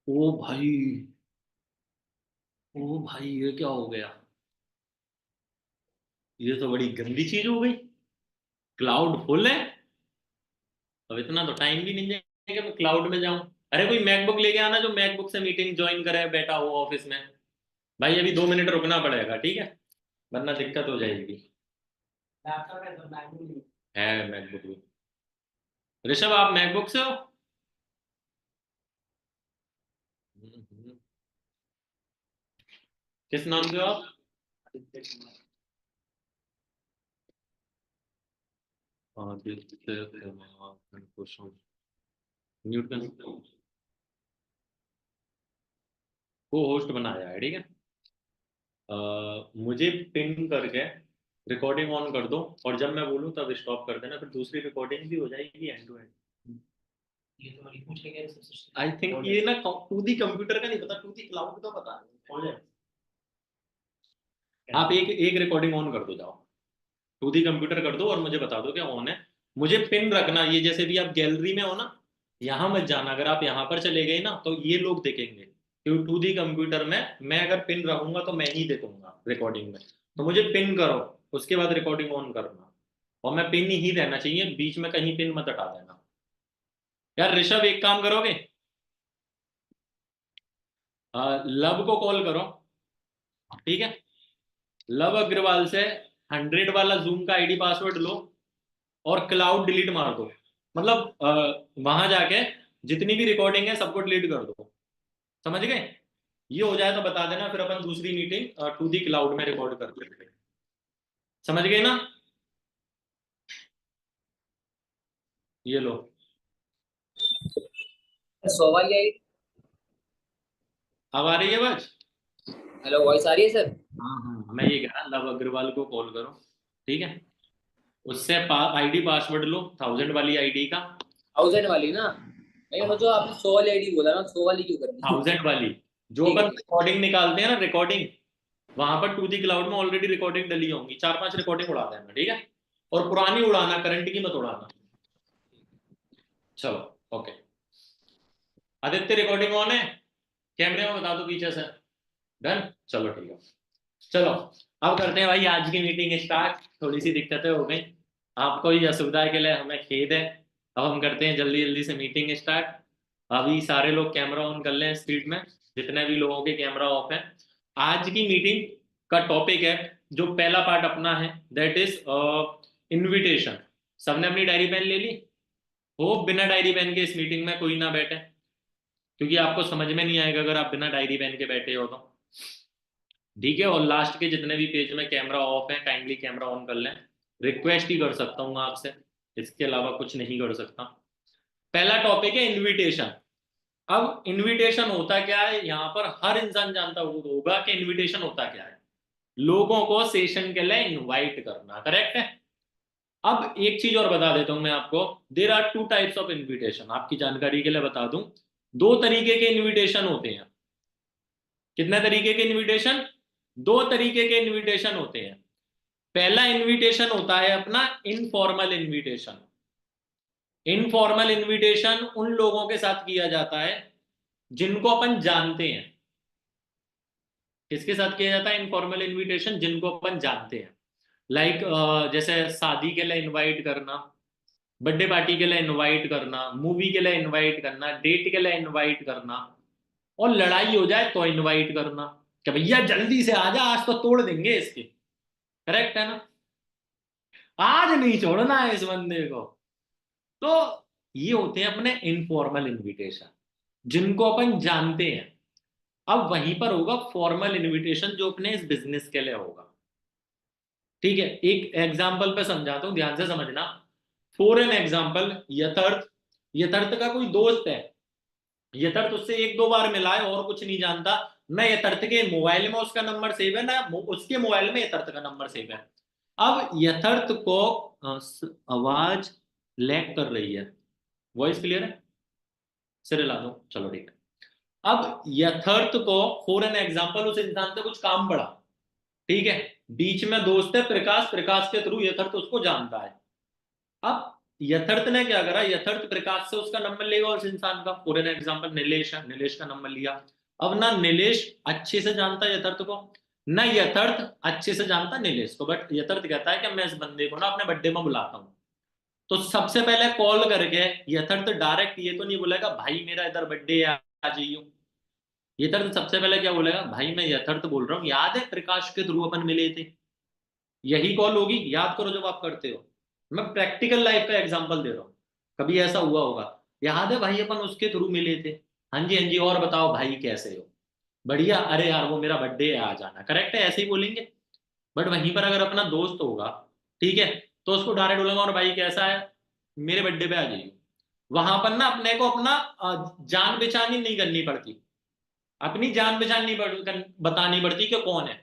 ओ भाई, ओ भाई ये क्या हो गया? ये तो बड़ी गंदी चीज हो गई। क्लाउड फुल है। अब इतना तो टाइम भी नहीं है कि मैं क्लाउड में जाऊं। अरे कोई मैकबुक लेके आना जो मैकबुक से मीटिंग ज्वाइन करे, बैठा हो ऑफिस में। भाई अभी 2 मिनट रुकना पड़ेगा, ठीक है? वरना दिक्कत हो जाएगी। है मैकबुक भी। ऋषभ, आप मैकबुक से हो? हम्म। किस नाम से हो आप? आदित्य कुमार कुशल। म्यूट कर सकते हो? को होस्ट बनाया है, ठीक है। मुझे पिन करके रिकॉर्डिंग ऑन कर दो, और जब मैं बोलूँ तब स्टॉप कर देना, फिर दूसरी रिकॉर्डिंग भी हो जाएगी end to end. I think ये ना टू दी कंप्यूटर का नहीं पता, टू दी क्लाउड का पता नहीं हो जाए। आप एक एक रिकॉर्डिंग ऑन कर दो, जाओ। टू दी कंप्यूटर कर दो और मुझे बता दो क्या ऑन है। मुझे पिन रखना, ये जैसे भी आप गैलरी में हो ना, यहाँ मत जाना। अगर आप यहाँ पर चले गए ना तो ये लोग देखेंगे, क्योंकि टू दी कंप्यूटर में मैं अगर पिन रखूंगा तो मैं ही देखूंगा रिकॉर्डिंग में। तो मुझे पिन करो, उसके बाद रिकॉर्डिंग ऑन करना। और मैं पिन ही रहना चाहिए, बीच में कहीं पिन मत हटा देना। यार ऋषभ, एक काम करोगे? लव को कॉल करो, ठीक है? लव अग्रवाल से 100 वाला जूम का आईडी पासवर्ड लो, और क्लाउड डिलीट मार दो। मतलब वहां जाके जितनी भी रिकॉर्डिंग है सबको डिलीट कर दो। समझ गए? ये हो जाए तो बता देना, फिर अपन दूसरी मीटिंग टू दी क्लाउड में रिकॉर्ड कर लेंगे। समझ गए ना? ये लो। सो वाली आई। अब आ रही है आवाज? हेलो, वॉइस आ रही है सर? हाँ हाँ, मैं ये कह रहा, लव अग्रवाल को कॉल करो, ठीक है? उससे आईडी पासवर्ड लो 1000 वाली आईडी का। 1000 वाली ना? नहीं, वो जो हाँ, आपने 100 वाली आईडी बोला ना, 100 वाली क्यों करनी? 1000 वाली। जो ठीक है, अपन ठीक है। रिकॉर्डिंग निकालते हैं ना, रिकॉर्डिंग, वहां पर टू दी क्लाउड में ऑलरेडी रिकॉर्डिंग डली होंगी, 4-5 रिकॉर्डिंग उड़ा देना, ठीक है? और पुरानी उड़ाना, करंट की मत उड़ाना। चलो, ओके। आदित्य, रिकॉर्डिंग ऑन है? कैमरे में बता दो पीछे से। डन। चलो ठीक है। चलो, अब करते हैं भाई आज की मीटिंग स्टार्ट। थोड़ी सी दिक्कतें हो गई, आपको ही असुविधा के लिए हमें खेद है। अब हम करते हैं जल्दी जल्दी से मीटिंग स्टार्ट। अभी सारे लोग कैमरा ऑन कर लें स्पीड में, जितने भी लोगों के कैमरा ऑफ है। आज की मीटिंग का टॉपिक है, जो पहला पार्ट अपना है, दैट इज इनविटेशन। सबने अपनी डायरी पेन ले ली? हो बिना डायरी पेन के इस मीटिंग में कोई ना बैठे, क्योंकि आपको समझ में नहीं आएगा अगर आप बिना डायरी पेन के बैठे हो तो। ठीक है? और लास्ट के जितने भी पेज में कैमरा ऑफ है, काइंडली कैमरा ऑन कर लें। रिक्वेस्ट ही कर सकता हूँ आपसे, इसके अलावा कुछ नहीं कर सकता। पहला टॉपिक है इनविटेशन। अब इनविटेशन होता क्या है, यहाँ पर हर इंसान जानता होगा कि इनविटेशन होता क्या है। लोगों को सेशन के लिए इनवाइट करना, करेक्ट है? अब एक चीज और बता देता हूं मैं आपको। There are two types of invitation, आपकी जानकारी के लिए बता दूं। दो तरीके के इनविटेशन होते हैं। कितने तरीके के इनविटेशन? दो तरीके के इनविटेशन होते हैं। पहला इनविटेशन होता है अपना इनफॉर्मल इनविटेशन। इनफॉर्मल इनविटेशन उन लोगों के साथ किया जाता है जिनको अपन जानते हैं। किसके साथ किया जाता है इनफॉर्मल इनविटेशन? जिनको अपन जानते हैं। लाइक जैसे शादी के लिए इनवाइट करना, बर्थडे पार्टी के लिए इनवाइट करना, मूवी के लिए इनवाइट करना, डेट के लिए इनवाइट करना, और लड़ाई हो जाए तो इनवाइट करना कि भैया जल्दी से आजा, आज तो तोड़ देंगे इसके। करेक्ट है ना? आज नहीं छोड़ना है इस बंदे को। तो ये होते हैं अपने इनफॉर्मल इनविटेशन, जिनको अपन जानते हैं। अब वहीं पर होगा फॉर्मल इनविटेशन, जो अपने इस बिजनेस के लिए होगा। ठीक है? एक एग्जाम्पल पे समझाता हूं, ध्यान से समझना। For an example, Yatharth. Yatharth का कोई दोस्त है। यथर्थ उससे एक दो बार मिला है और कुछ नहीं जानता। ना यथर्थ के मोबाइल में उसका नंबर सेव है, ना उसके मोबाइल में यथर्थ का नंबर सेव है। अब यथर्थ को आवाज लैग कर रही है। वॉइस क्लियर है? सिरे ला दो, चलो ठीक है। अब यथर्थ को फॉर एन एग्जाम्पल उस इंसान से कुछ काम पड़ा, ठीक है? बीच में दोस्त है प्रकाश, प्रकाश के थ्रू यथर्थ उसको जानता है। अब यथार्थ ने क्या करा, यथार्थ प्रकाश से उसका नंबर लेगा उस इंसान का। फॉर एन एग्जाम्पल नीलेश है, नीलेश का नंबर लिया। अब ना नीलेश अच्छे से जानता है यथार्थ को, ना यथार्थ अच्छे से जानता नीलेश को, बट यथार्थ कहता है कि मैं इस बंदे को ना अपने बर्थडे में बुलाता हूँ। तो सबसे पहले कॉल करके यथार्थ डायरेक्ट ये तो नहीं बोलेगा भाई मेरा इधर बर्थडे है आ जाइयो। यथार्थ सबसे पहले क्या बोलेगा, भाई मैं यथार्थ बोल रहा हूँ, याद है प्रकाश के थ्रू अपन मिले थे। यही कॉल होगी, याद करो जब आप करते हो। मैं प्रैक्टिकल लाइफ का एग्जांपल दे रहा हूँ, कभी ऐसा हुआ होगा। याद है भाई अपन उसके थ्रू मिले थे, हाँ जी हाँ जी, और बताओ भाई कैसे हो, बढ़िया, अरे यार वो मेरा बर्थडे है आ जाना, करेक्ट है, ऐसे ही बोलेंगे। बट वहीं पर अगर अपना दोस्त होगा, ठीक है, तो उसको डायरेक्ट बोलेगा और भाई कैसा है, मेरे बर्थडे पे आ जाइए। वहां पर ना अपने को अपना जान पहचान ही नहीं करनी पड़ती, अपनी जान पहचान नहीं बतानी पड़ती कि कौन है।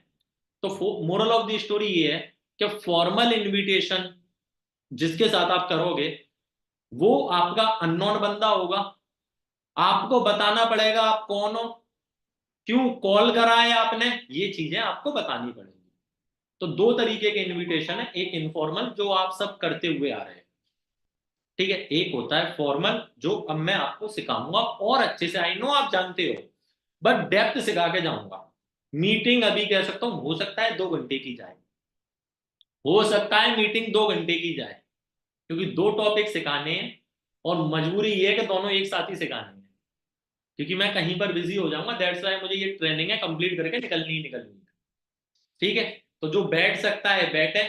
तो मोरल ऑफ द स्टोरी ये है कि फॉर्मल इनविटेशन जिसके साथ आप करोगे वो आपका अननोन बंदा होगा, आपको बताना पड़ेगा आप कौन हो, क्यों कॉल करा है आपने, ये चीजें आपको बतानी पड़ेगी। तो दो तरीके के इनविटेशन है, एक इनफॉर्मल जो आप सब करते हुए आ रहे हैं, ठीक है, एक होता है फॉर्मल जो अब मैं आपको सिखाऊंगा और अच्छे से, आई नो आप जानते हो, बट डेप्थ सिखा के जाऊंगा। मीटिंग अभी कह सकता हूं हो सकता है 2 घंटे की जाए, हो सकता है मीटिंग 2 घंटे की जाए, क्योंकि दो टॉपिक सिखाने हैं और मजबूरी ये है कि दोनों एक साथ ही सिखाने हैं, क्योंकि मैं कहीं पर बिजी हो जाऊंगा, दैट्स वाई मुझे ये ट्रेनिंग है कंप्लीट करके निकलनी ही निकलनी है। ठीक है, तो जो बैठ सकता है बैठे,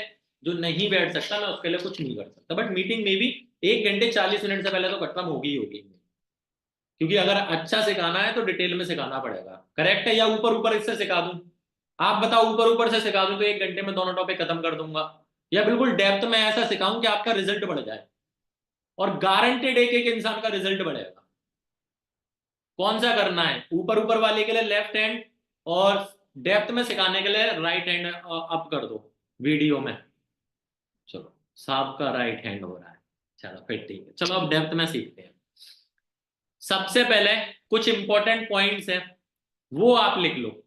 जो नहीं बैठ सकता मैं उसके लिए कुछ नहीं कर सकता, बट मीटिंग में भी 1 घंटे 40 मिनट से पहले तो खत्म होगी ही होगी, क्योंकि अगर अच्छा सिखाना है तो डिटेल में सिखाना पड़ेगा, करेक्ट है, या ऊपर ऊपर इससे सिखा दूं, आप बताओ, ऊपर ऊपर से सिखा दूं तो 1 घंटे में दोनों टॉपिक खत्म कर दूंगा, या बिल्कुल डेप्थ में ऐसा सिखाऊं कि आपका रिजल्ट बढ़ जाए, और गारंटेड एक एक इंसान का रिजल्ट बढ़ेगा। कौन सा करना है, ऊपर ऊपर वाले के लिए लेफ्ट हैंड, और डेप्थ में सिखाने के लिए राइट हैंड अप कर दो वीडियो में। चलो, साहब का राइट हैंड हो रहा है, चलो फिर ठीक है, चलो अब डेप्थ में सीखते हैं। सबसे पहले कुछ इंपॉर्टेंट पॉइंट्स हैं, वो आप लिख लो।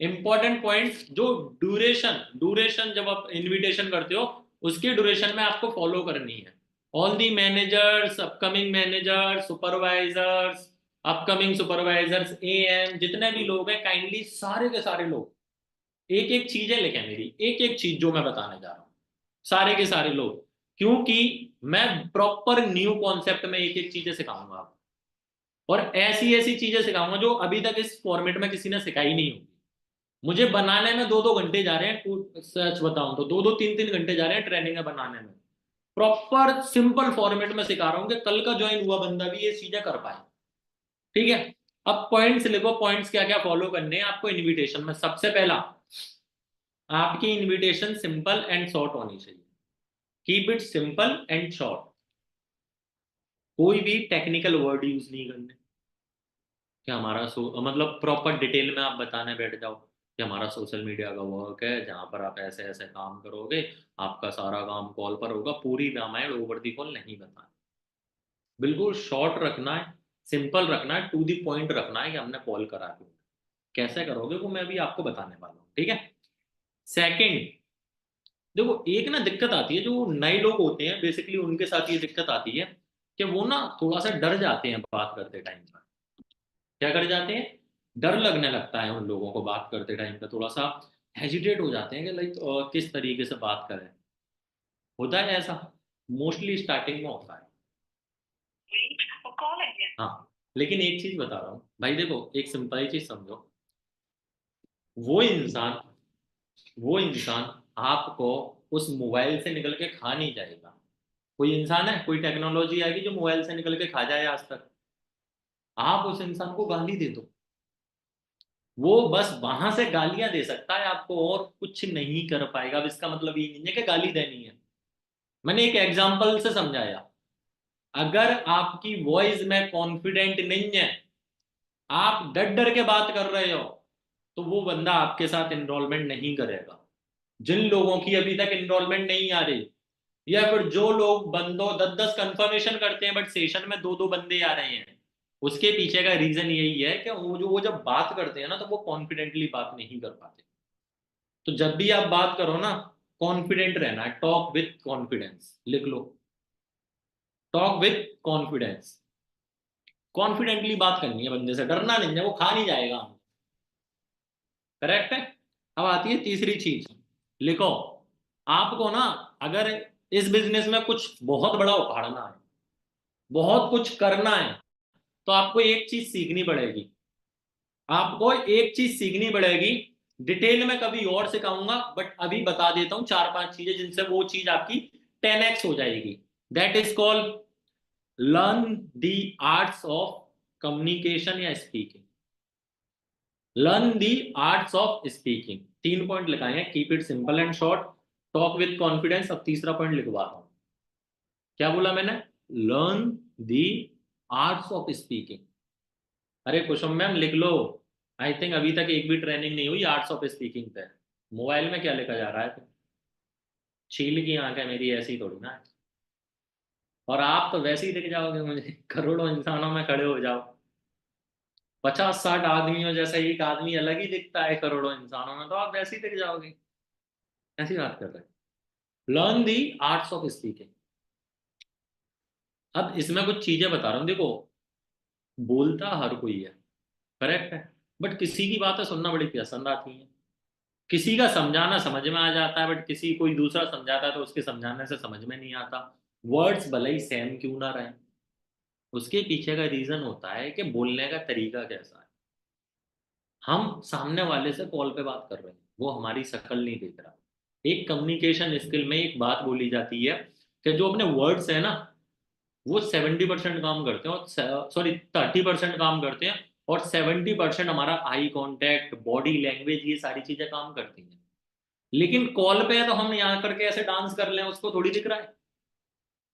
इंपॉर्टेंट पॉइंट्स जो ड्यूरेशन ड्यूरेशन जब आप इनविटेशन करते हो उसकी ड्यूरेशन में आपको फॉलो करनी है। All the managers, upcoming managers, supervisors, upcoming supervisors, am, जितने भी लोग हैं काइंडली सारे के सारे लोग एक एक चीजें लिखें, मेरी एक एक चीज जो मैं बताने जा रहा हूँ, सारे के सारे लोग, क्योंकि मैं प्रॉपर न्यू कॉन्सेप्ट में एक एक चीजें सिखाऊंगा आपको, और ऐसी ऐसी चीजें सिखाऊंगा जो अभी तक इस फॉर्मेट में किसी ने सिखाई नहीं होगी। मुझे बनाने में 2-2 घंटे जा रहे हैं, सच बताऊं तो 2-2 3-3 घंटे जा रहे हैं ट्रेनिंग में बनाने में। प्रॉपर सिंपल फॉर्मेट में सिखा रहा हूं कि कल का ज्वाइन हुआ बंदा भी ये चीजें कर पाए। ठीक है, अब पॉइंट्स लिखो, पॉइंट्स क्या क्या फॉलो करने हैं आपको इनविटेशन में। सबसे पहला, आपकी इनविटेशन सिंपल एंड शॉर्ट होनी चाहिए, keep it simple and short, कोई भी टेक्निकल वर्ड यूज नहीं करने कि हमारा मतलब प्रॉपर डिटेल में आप बताने बैठ जाओ कि हमारा सोशल मीडिया का वर्क है जहां पर आप ऐसे ऐसे काम करोगे, आपका सारा काम कॉल पर होगा, पूरी रामायण ओवर दी कॉल नहीं बताना, बिल्कुल शॉर्ट रखना है, सिंपल रखना है, टू दी पॉइंट रखना है कि हमने कॉल करा क्यों, कैसे करोगे वो मैं अभी आपको बताने वाला हूँ। ठीक है, सेकंड, देखो एक ना दिक्कत आती है, जो नए लोग होते हैं बेसिकली उनके साथ ये दिक्कत आती है कि वो ना थोड़ा सा डर जाते हैं बात करते टाइम पर। क्या कर जाते हैं, डर लगने लगता है उन लोगों को बात करते टाइम पे, थोड़ा सा हेजिटेट हो जाते हैं कि लाइक किस तरीके से बात करें, होता है ऐसा, मोस्टली स्टार्टिंग में होता है। हाँ, लेकिन एक चीज बता रहा हूँ भाई, देखो एक सिंपल ही चीज समझो, वो इंसान वो इंसान आपको उस मोबाइल से निकल के खा नहीं जाएगा। कोई इंसान है, कोई टेक्नोलॉजी आएगी जो मोबाइल से निकल के खा जाए आज तक, आप उस इंसान को गाली दे दो, वो बस वहां से गालियां दे सकता है आपको और कुछ नहीं कर पाएगा। अब इसका मतलब ये नहीं है कि गाली देनी है, मैंने एक एग्जांपल से समझाया। अगर आपकी वॉइस में कॉन्फिडेंट नहीं है, आप डर डर के बात कर रहे हो, तो वो बंदा आपके साथ इनरोलमेंट नहीं करेगा। जिन लोगों की अभी तक इनरोलमेंट नहीं आ रही, या फिर जो लोग बंदों 10-10 कंफर्मेशन करते हैं बट सेशन में 2-2 बंदे आ रहे हैं, उसके पीछे का रीजन यही है कि वो जब बात करते हैं ना तो वो कॉन्फिडेंटली बात नहीं कर पाते। तो जब भी आप बात करो ना, कॉन्फिडेंट रहना है, टॉक विथ कॉन्फिडेंस, लिख लो। टॉक विथ कॉन्फिडेंस, कॉन्फिडेंटली बात करनी है बंदे से, डरना नहीं है, वो खा नहीं जाएगा। करेक्ट है। अब आती है तीसरी चीज, लिखो। आपको ना अगर इस बिजनेस में कुछ बहुत बड़ा उखाड़ना है, बहुत कुछ करना है, तो आपको एक चीज सीखनी पड़ेगी, आपको एक चीज सीखनी पड़ेगी। डिटेल में कभी और सिखाऊंगा, बट अभी बता देता हूं चार पांच चीजें जिनसे वो चीज आपकी 10x हो जाएगी। That is called learn the arts of communication या speaking. Learn the arts of speaking, 3 point लिखाएंगे, keep it simple and short, talk with confidence. अब तीसरा पॉइंट लिखवा रहा हूं, क्या बोला मैंने? Learn the arts of speaking. अरे कुसुम मैम लिख लो, आई थिंक अभी तक एक भी ट्रेनिंग नहीं हुई आर्ट्स ऑफ स्पीकिंग पे। मोबाइल में क्या लिखा जा रहा है? छील की आंख है मेरी, ऐसी थोड़ी ना है। और आप तो वैसे ही दिख जाओगे मुझे, करोड़ों इंसानों में खड़े हो जाओ, 50-60 आदमियों जैसा एक आदमी अलग ही दिखता है करोड़ों इंसानों में, तो आप वैसे ही दिख जाओगे। ऐसी बात कर रहे हैं। Learn the arts of speaking. अब इसमें कुछ चीजें बता रहा हूँ, देखो, बोलता हर कोई है, करेक्ट है, बट किसी की बातें सुनना बड़ी पसंद आती है, किसी का समझाना समझ में आ जाता है, बट किसी कोई दूसरा समझाता है तो उसके समझाने से समझ में नहीं आता। वर्ड्स भले ही सेम क्यों ना रहे, उसके पीछे का रीजन होता है कि बोलने का तरीका कैसा है। हम सामने वाले से कॉल पे बात कर रहे हैं, वो हमारी शक्ल नहीं देख रहा। एक कम्युनिकेशन स्किल में एक बात बोली जाती है कि जो अपने वर्ड्स है ना, वो 70% काम करते हैं, और सॉरी 30% काम करते हैं, और 70% हमारा आई कांटेक्ट, बॉडी लैंग्वेज, ये सारी चीजें काम करती हैं। लेकिन कॉल पे है तो हम यहाँ करके ऐसे डांस कर लें, उसको थोड़ी दिख रहा है।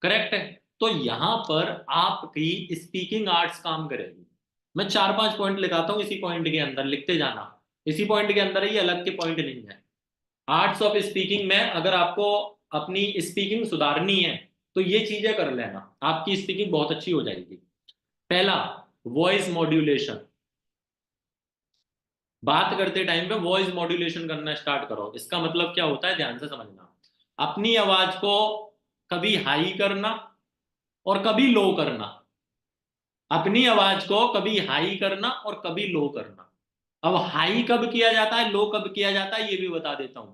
करेक्ट है। तो यहां पर आपकी स्पीकिंग आर्ट्स काम करेगी। मैं चार पांच पॉइंट लिखाता हूँ, इसी पॉइंट के अंदर लिखते जाना, इसी पॉइंट के अंदर ही, अलग के पॉइंट नहीं है। आर्ट्स ऑफ स्पीकिंग में अगर आपको अपनी स्पीकिंग सुधारनी है तो ये चीजें कर लेना, आपकी स्पीकिंग बहुत अच्छी हो जाएगी। पहला, वॉइस मॉड्यूलेशन। बात करते टाइम पे वॉइस मॉड्यूलेशन करना स्टार्ट करो। इसका मतलब क्या होता है, ध्यान से समझना। अपनी आवाज को कभी हाई करना और कभी लो करना, अपनी आवाज को कभी हाई करना और कभी लो करना। अब हाई कब किया जाता है, लो कब किया जाता है, ये भी बता देता हूं।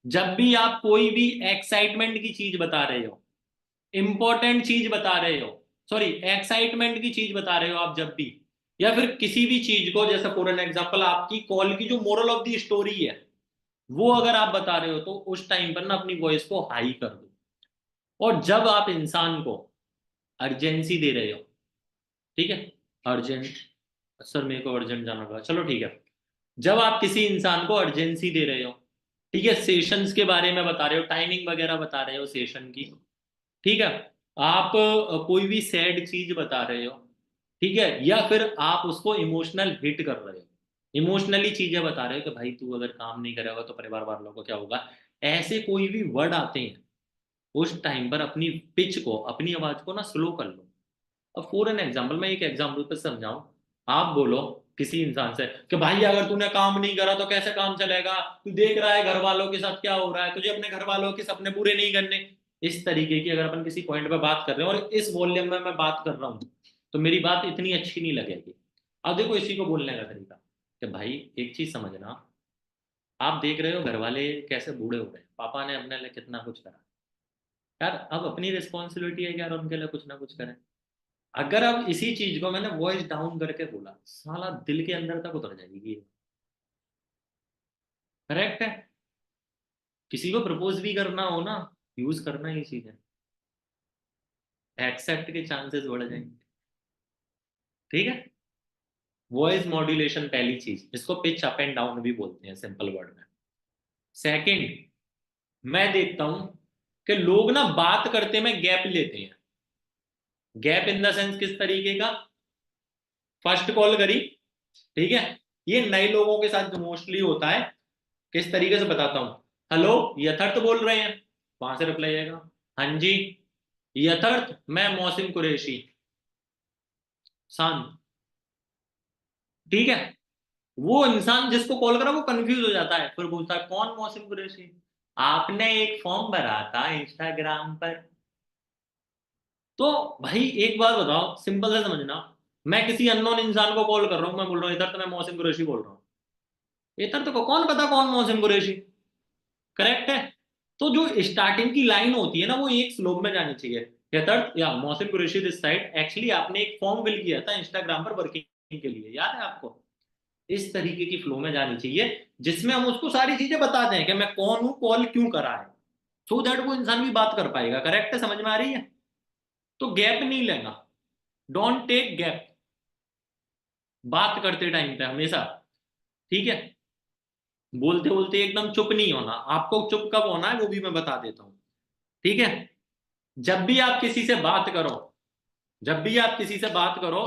जब भी आप कोई भी एक्साइटमेंट की चीज बता रहे हो, इंपॉर्टेंट चीज बता रहे हो, सॉरी एक्साइटमेंट की चीज बता रहे हो आप जब भी, या फिर किसी भी चीज को, जैसे फॉर एन एग्जांपल आपकी कॉल की जो मोरल ऑफ द स्टोरी है, वो अगर आप बता रहे हो, तो उस टाइम पर ना अपनी वॉइस को हाई कर दो। और जब आप इंसान को अर्जेंसी दे रहे हो, ठीक है, अर्जेंट, सर मेरे को अर्जेंट जाना पड़ा, चलो ठीक है, जब आप किसी इंसान को अर्जेंसी दे रहे हो, ठीक है, सेशंस के बारे में बता रहे हो, टाइमिंग वगैरह बता रहे हो सेशन की, ठीक है, आप कोई भी सैड चीज बता रहे हो, ठीक है, या फिर आप उसको इमोशनल हिट कर रहे हो, इमोशनली चीजें बता रहे हो कि भाई तू अगर काम नहीं करेगा तो परिवार वालों को क्या होगा, ऐसे कोई भी वर्ड आते हैं, उस टाइम पर अपनी पिच को, अपनी आवाज को ना स्लो कर लो। अब फॉर एन एग्जाम्पल, मैं एक एग्जाम्पल पे समझाऊं, आप बोलो किसी इंसान से कि भाई अगर तूने काम नहीं करा तो कैसे काम चलेगा, तू देख रहा है घर वालों के साथ क्या हो रहा है, तुझे अपने घर वालों के सपने पूरे नहीं करने। इस तरीके की अगर अपन किसी पॉइंट पे बात कर रहे हैं और इस वॉल्यूम में मैं बात कर रहा हूँ, तो मेरी बात इतनी अच्छी नहीं लगेगी। अब देखो इसी को बोलने का तरीका, कि भाई एक चीज समझना, आप देख रहे हो घर वाले कैसे बूढ़े हो गए, पापा ने अपने लिए कितना कुछ करा, यार अब अपनी रिस्पॉन्सिबिलिटी है कि यार उनके लिए कुछ ना कुछ करें। अगर अब इसी चीज को मैंने वॉइस डाउन करके बोला, साला दिल के अंदर तक उतर जाएगी। करेक्ट है। किसी को प्रपोज भी करना हो ना, यूज करना ही चीज है, एक्सेप्ट के चांसेस बढ़ जाएंगे। ठीक है। वॉइस मॉड्यूलेशन पहली चीज, इसको पिच अप एंड डाउन भी बोलते हैं सिंपल वर्ड में। सेकंड, मैं देखता हूं कि लोग ना बात करते में गैप लेते हैं। गैप इन द सेंस किस तरीके का, फर्स्ट कॉल करी, ठीक है, ये नए लोगों के साथ मोस्टली होता है। किस तरीके से बताता हूं, हेलो यथार्थ बोल रहे हैं, वहां से रिप्लाई आएगा, हाँ जी यथार्थ, मैं मौसिम कुरैशी, शांत, ठीक है। वो इंसान जिसको कॉल करा वो कंफ्यूज हो जाता है, फिर पूछता है कौन मौसिम कुरैशी, आपने एक फॉर्म भरा था इंस्टाग्राम पर, तो भाई एक बात बताओ, सिंपल से समझना, मैं किसी अननोन इंसान को कॉल कर रहा हूँ, मैं बोल रहा हूँ इधर तो मैं मोहसिन कुरैशी बोल रहा हूँ, इधर तो कौन पता कौन मोहसिन कुरैशी, करेक्ट है। तो जो स्टार्टिंग की लाइन होती है ना, वो एक स्लोप में जानी चाहिए। कहतर या Mohsin Qureshi this side, actually आपने एक फॉर्म फिल किया था इंस्टाग्राम पर वर्किंग के लिए, याद है आपको? इस तरीके की फ्लो में जानी चाहिए, जिसमें हम उसको सारी चीजें बता दें कि मैं कौन हूं, कॉल क्यों करा है, सो दैट वो इंसान भी बात कर पाएगा। करेक्ट है, समझ में आ रही है? तो गैप नहीं लेना, डोंट टेक गैप बात करते टाइम पे हमेशा, ठीक है? बोलते बोलते एकदम चुप नहीं होना, आपको चुप कब होना है वो भी मैं बता देता हूँ, ठीक है? जब भी आप किसी से बात करो, जब भी आप किसी से बात करो,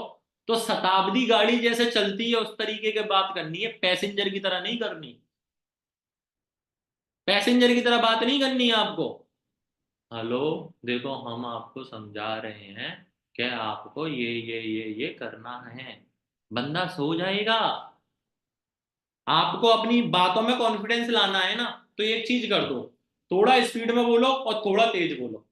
तो शताब्दी गाड़ी जैसे चलती है उस तरीके की बात करनी है, पैसेंजर की तरह नहीं करनी। पैसेंजर की तरह बात नहीं करनी है आपको। हेलो, देखो हम आपको समझा रहे हैं कि आपको ये करना है, बंदा सो जाएगा। आपको अपनी बातों में कॉन्फिडेंस लाना है ना, तो एक चीज कर दो, थोड़ा स्पीड में बोलो और थोड़ा तेज बोलो।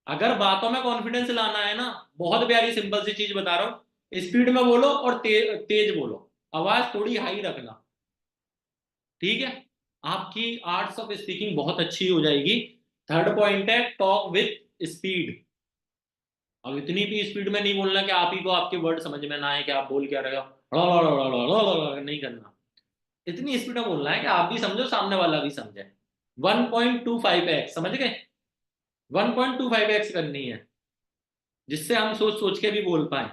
अगर बातों में कॉन्फिडेंस लाना है ना, बहुत प्यारी सिंपल सी चीज बता रहा हूँ, स्पीड में बोलो और तेज बोलो, आवाज थोड़ी हाई रखना, ठीक है? आपकी आर्ट्स ऑफ स्पीकिंग बहुत अच्छी हो जाएगी। थर्ड पॉइंट है, टॉक विथ स्पीड। अब इतनी भी स्पीड में नहीं बोलना कि आप ही को आपके वर्ड समझ में ना आए कि आप बोल क्या रहे हो, नहीं करना। इतनी स्पीड में बोलना है कि आप भी समझो, सामने वाला भी समझे। 1.25x, समझ गए? 1.25x करनी है, जिससे हम सोच सोच के भी बोल पाए।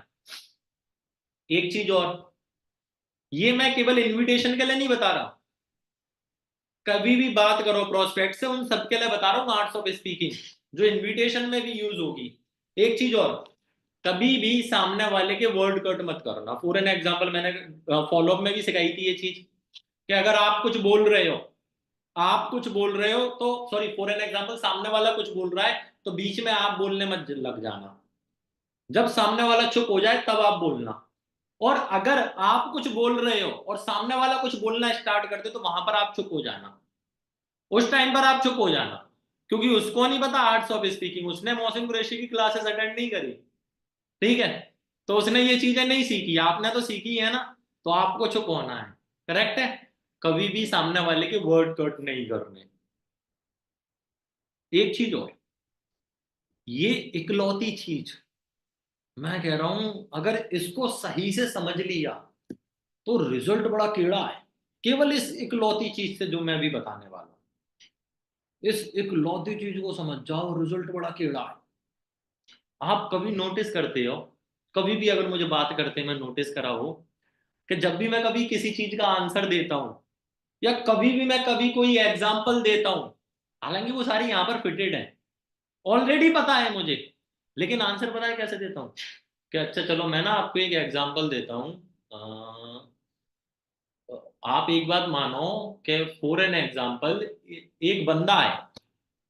एक चीज और, ये मैं केवल इनविटेशन के लिए नहीं बता रहा, कभी भी बात करो प्रोस्पेक्ट से, उन सबके लिए बता रहा हूँ आर्ट्स ऑफ स्पीकिंग, जो इनविटेशन में भी यूज होगी। एक चीज और, कभी भी सामने वाले के वर्ड कट मत करना। फॉर एन एग्जाम्पल, मैंने फॉलोअप में भी सिखाई थी ये चीज, कि अगर आप कुछ बोल रहे हो, आप कुछ बोल रहे हो तो सॉरी, फॉर एन एग्जाम्पल सामने वाला कुछ बोल रहा है, तो बीच में आप बोलने मत लग जाना। जब सामने वाला चुप हो जाए तब आप बोलना। और अगर आप कुछ बोल रहे हो और सामने वाला कुछ बोलना स्टार्ट कर दे, तो वहां पर आप चुप हो जाना, उस टाइम पर आप चुप हो जाना। क्योंकि उसको नहीं पता आर्ट्स ऑफ स्पीकिंग, उसने मोहसिन कुरैशी की क्लासेस अटेंड नहीं करी, ठीक है? तो उसने ये चीजें नहीं सीखी, आपने तो सीखी है ना, तो आपको चुप होना है। करेक्ट है? कभी भी सामने वाले के वर्ड कट नहीं करने। एक चीज और, ये इकलौती चीज मैं कह रहा हूं, अगर इसको सही से समझ लिया तो रिजल्ट बड़ा टेढ़ा है। केवल इस इकलौती चीज से जो मैं भी बताने वाला हूं, इस इकलौती चीज को समझ जाओ, रिजल्ट बड़ा टेढ़ा है। आप कभी नोटिस करते हो, कभी भी अगर मुझे बात करते में नोटिस करा हो, कि जब भी मैं कभी किसी चीज का आंसर देता हूं, या कभी भी मैं कभी कोई एग्जाम्पल देता हूं, हालांकि वो सारी यहां पर फिटेड है, ऑलरेडी पता है मुझे, लेकिन आंसर पता है कैसे देता हूँ? कि अच्छा चलो मैं ना आपको एक एग्जाम्पल देता हूँ। आप एक बात मानो कि फॉर एन एग्जाम्पल एक बंदा है,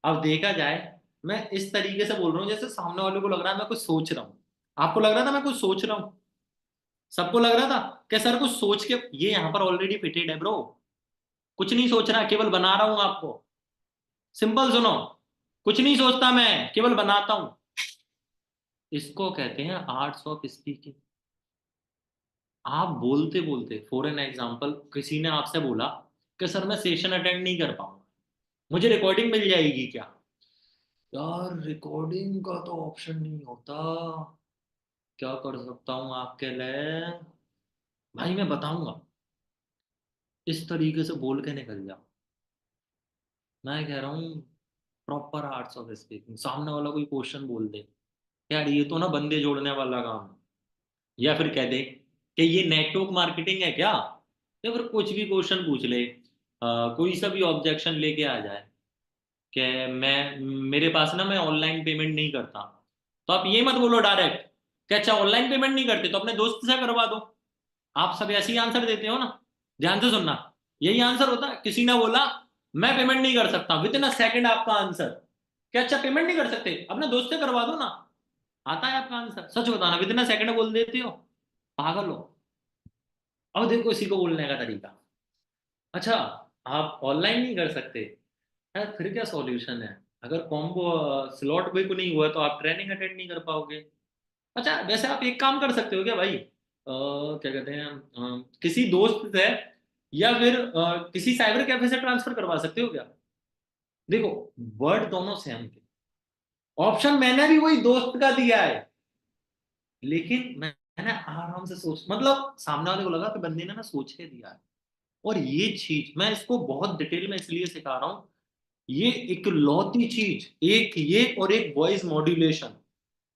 अब देखा जाए, मैं इस तरीके से बोल रहा हूँ जैसे सामने वाले को लग रहा है मैं कुछ सोच रहा हूँ। आपको लग रहा था मैं कुछ सोच रहा हूँ? सबको लग रहा था कि सर कुछ सोच के, ये यहाँ पर ऑलरेडी फिटेड है ब्रो, कुछ नहीं सोच रहा, केवल बना रहा हूँ आपको। सिंपल सुनो, कुछ नहीं सोचता मैं, केवल बनाता हूँ। इसको कहते हैं आर्ट्स ऑफ स्पीकिंग। आप बोलते बोलते, फॉर एन एग्जाम्पल, किसी ने आपसे बोला कि सर मैं सेशन अटेंड नहीं कर पाऊंगा, मुझे रिकॉर्डिंग मिल जाएगी क्या? यार रिकॉर्डिंग का तो ऑप्शन नहीं होता, क्या कर सकता हूँ आपके लिए? भाई मैं बताऊंगा, इस तरीके से बोल के निकल जाओ। मैं कह रहा हूँ प्रॉपर आर्ट्स ऑफ स्पीकिंग। सामने वाला कोई क्वेश्चन बोल दे, यार ये तो ना बंदे जोड़ने वाला काम है, या फिर कह दे कि ये नेटवर्क मार्केटिंग है क्या, या फिर कुछ भी क्वेश्चन पूछ ले, कोई सा भी ऑब्जेक्शन लेके आ जाए कि मैं, मेरे पास ना, मैं ऑनलाइन पेमेंट नहीं करता, तो आप ये मत बोलो डायरेक्ट कि अच्छा ऑनलाइन पेमेंट नहीं करते तो अपने दोस्त से करवा दो। आप सब ऐसे ही आंसर देते हो ना, ध्यान से सुनना, यही आंसर होता है। किसी ने बोला मैं पेमेंट नहीं कर सकता, विद इन अ सेकंड आपका आंसर, क्या अच्छा पेमेंट नहीं कर सकते, अपने दोस्त से करवा दो ना। आता है आपका आंसर, सच बताना, विद इन अ सेकंड बोल देते हो, पागल हो। अब देखो इसी को बोलने का तरीका। अच्छा, आप ऑनलाइन नहीं कर सकते, यार फिर क्या सॉल्यूशन है? अगर कॉम्बो स्लॉट बुक नहीं हुआ तो आप ट्रेनिंग अटेंड नहीं कर पाओगे। अच्छा वैसे आप एक काम कर सकते हो क्या भाई, क्या कहते हैं, किसी दोस्त से या फिर किसी साइबर कैफे से ट्रांसफर करवा सकते हो क्या। देखो वर्ड दोनों सेम थे, ऑप्शन मैंने भी वही दोस्त का दिया है, लेकिन मैंने आराम से सोच, मतलब सामने वाले को लगा कि बंदे ने ना सोच के दिया है। और ये चीज मैं इसको बहुत डिटेल में इसलिए सिखा रहा हूँ, ये इकलौती चीज, एक ये और एक वॉइस मॉड्यूलेशन,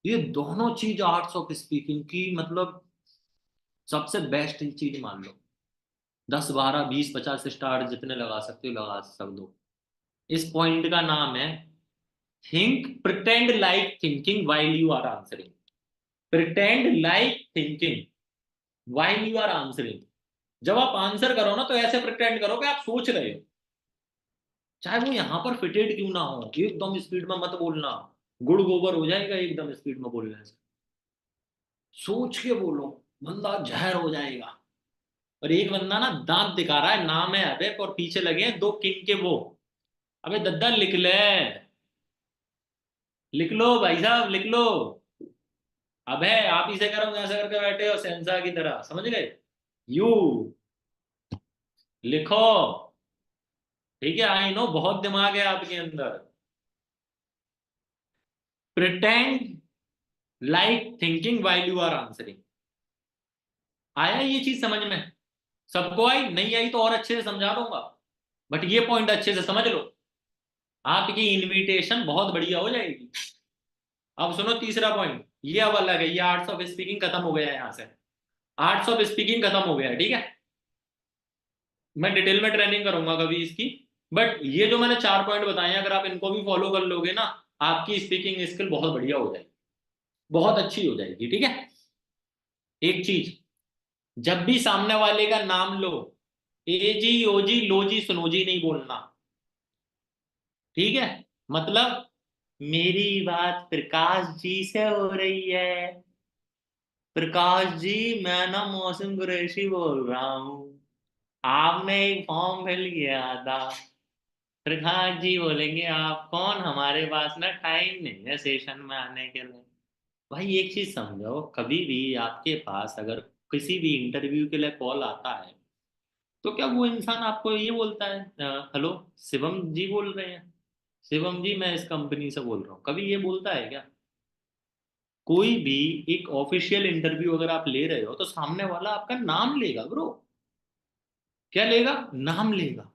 ये दोनों चीज आर्ट्स ऑफ स्पीकिंग की मतलब सबसे बेस्ट चीज मान लो। 10 12 20 50 स्टार जितने लगा सकते हो लगा सब दो। इस पॉइंट का नाम है think pretend like thinking while you are answering. Pretend like thinking while you are answering. जब आप आंसर करो ना तो ऐसे प्रिटेंड करो कि आप सोच रहे हो, चाहे वो यहां पर फिटेड क्यों ना हो, एकदम स्पीड में मत बोलना, गुड़ गोबर हो जाएगा एकदम स्पीड में बोलने से। सोच के बोलो, बंदा जहर हो जाएगा। और एक बंदा ना दांत दिखा रहा है, नाम है अबे, और पीछे लगे हैं दो किंग के वो। अबे दद्दा लिख ले, लिख लो भाई साहब लिख लो। अबे आप इसे करो ऐसे करके बैठे हो सेंसा की तरह, समझ गए। यू लिखो, ठीक है, आई नो बहुत दिमाग है आपके अंदर। Pretend like thinking while you are answering. आया ये चीज समझ में? सबको आई, नहीं आई तो और अच्छे से समझा दूंगा, बट ये पॉइंट अच्छे से समझ लो, आपकी इनविटेशन बहुत बढ़िया हो जाएगी। अब सुनो तीसरा पॉइंट, ये अब अलग है, ये आर्ट्स ऑफ स्पीकिंग खत्म हो गया है यहाँ से। आर्ट्स ऑफ स्पीकिंग खत्म हो गया है, ठीक है। मैं डिटेल में ट्रेनिंग करूंगा कभी इसकी, बट ये जो मैंने 4 पॉइंट बताए हैं अगर आप इनको भी फॉलो कर लोगे ना, आपकी स्पीकिंग स्किल बहुत बढ़िया हो जाएगी, बहुत अच्छी हो जाएगी, ठीक है। एक चीज, जब भी सामने वाले का नाम लो, ए जी ओ जी लो जी सुनो जी नहीं बोलना, ठीक है। मतलब मेरी बात प्रकाश जी से हो रही है, प्रकाश जी मैं ना मौसम कुरैशी बोल रहा हूँ, आपने एक फॉर्म फिल किया था। प्रकाश जी बोलेंगे आप कौन, हमारे पास ना टाइम नहीं है सेशन में आने के लिए। भाई एक चीज समझो, कभी भी आपके पास अगर किसी भी इंटरव्यू के लिए कॉल आता है, तो क्या वो इंसान आपको ये बोलता है हेलो शिवम जी बोल रहे हैं, शिवम जी मैं इस कंपनी से बोल रहा हूँ, कभी ये बोलता है क्या? कोई भी एक ऑफिशियल इंटरव्यू अगर आप ले रहे हो तो सामने वाला आपका नाम लेगा ब्रो। क्या लेगा? नाम लेगा।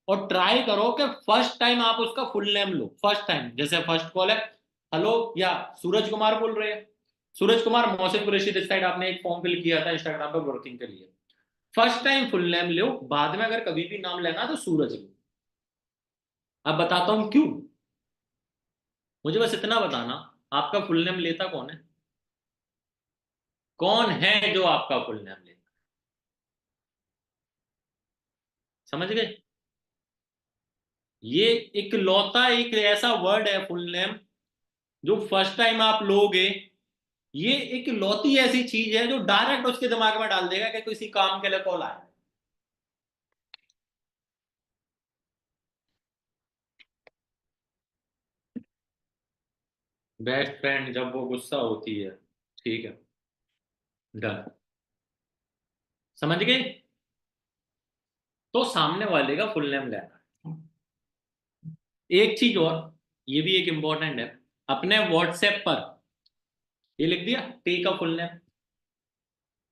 और ट्राई करो कि फर्स्ट टाइम आप उसका फुल नेम लो, फर्स्ट टाइम, जैसे फर्स्ट कॉल है, हेलो या सूरज कुमार बोल रहे हैं, सूरज कुमार मौसम कुरैशी दिस साइड, आपने एक फॉर्म फिल किया था इंस्टाग्राम पे वर्किंग के लिए। फर्स्ट टाइम फुल नेम लो, बाद में अगर कभी भी नाम लेना तो सूरज लो। अब बताता हूं क्यों, मुझे बस इतना बताना, आपका फुल नेम लेता कौन है? कौन है जो आपका फुल नेम लेता? समझ गए? ये इकलौता एक ऐसा वर्ड है फुल नेम, जो फर्स्ट टाइम आप लोगे, ये इकलौती ऐसी चीज है जो डायरेक्ट उसके दिमाग में डाल देगा कि किसी काम के लिए कॉल आया। बेस्ट फ्रेंड जब वो गुस्सा होती है, ठीक है, डन, समझ गए। तो सामने वाले का फुल नेम लेना है। एक चीज और, ये भी एक इंपॉर्टेंट है, अपने व्हाट्सएप पर ये लिख दिया टे का फुल नेम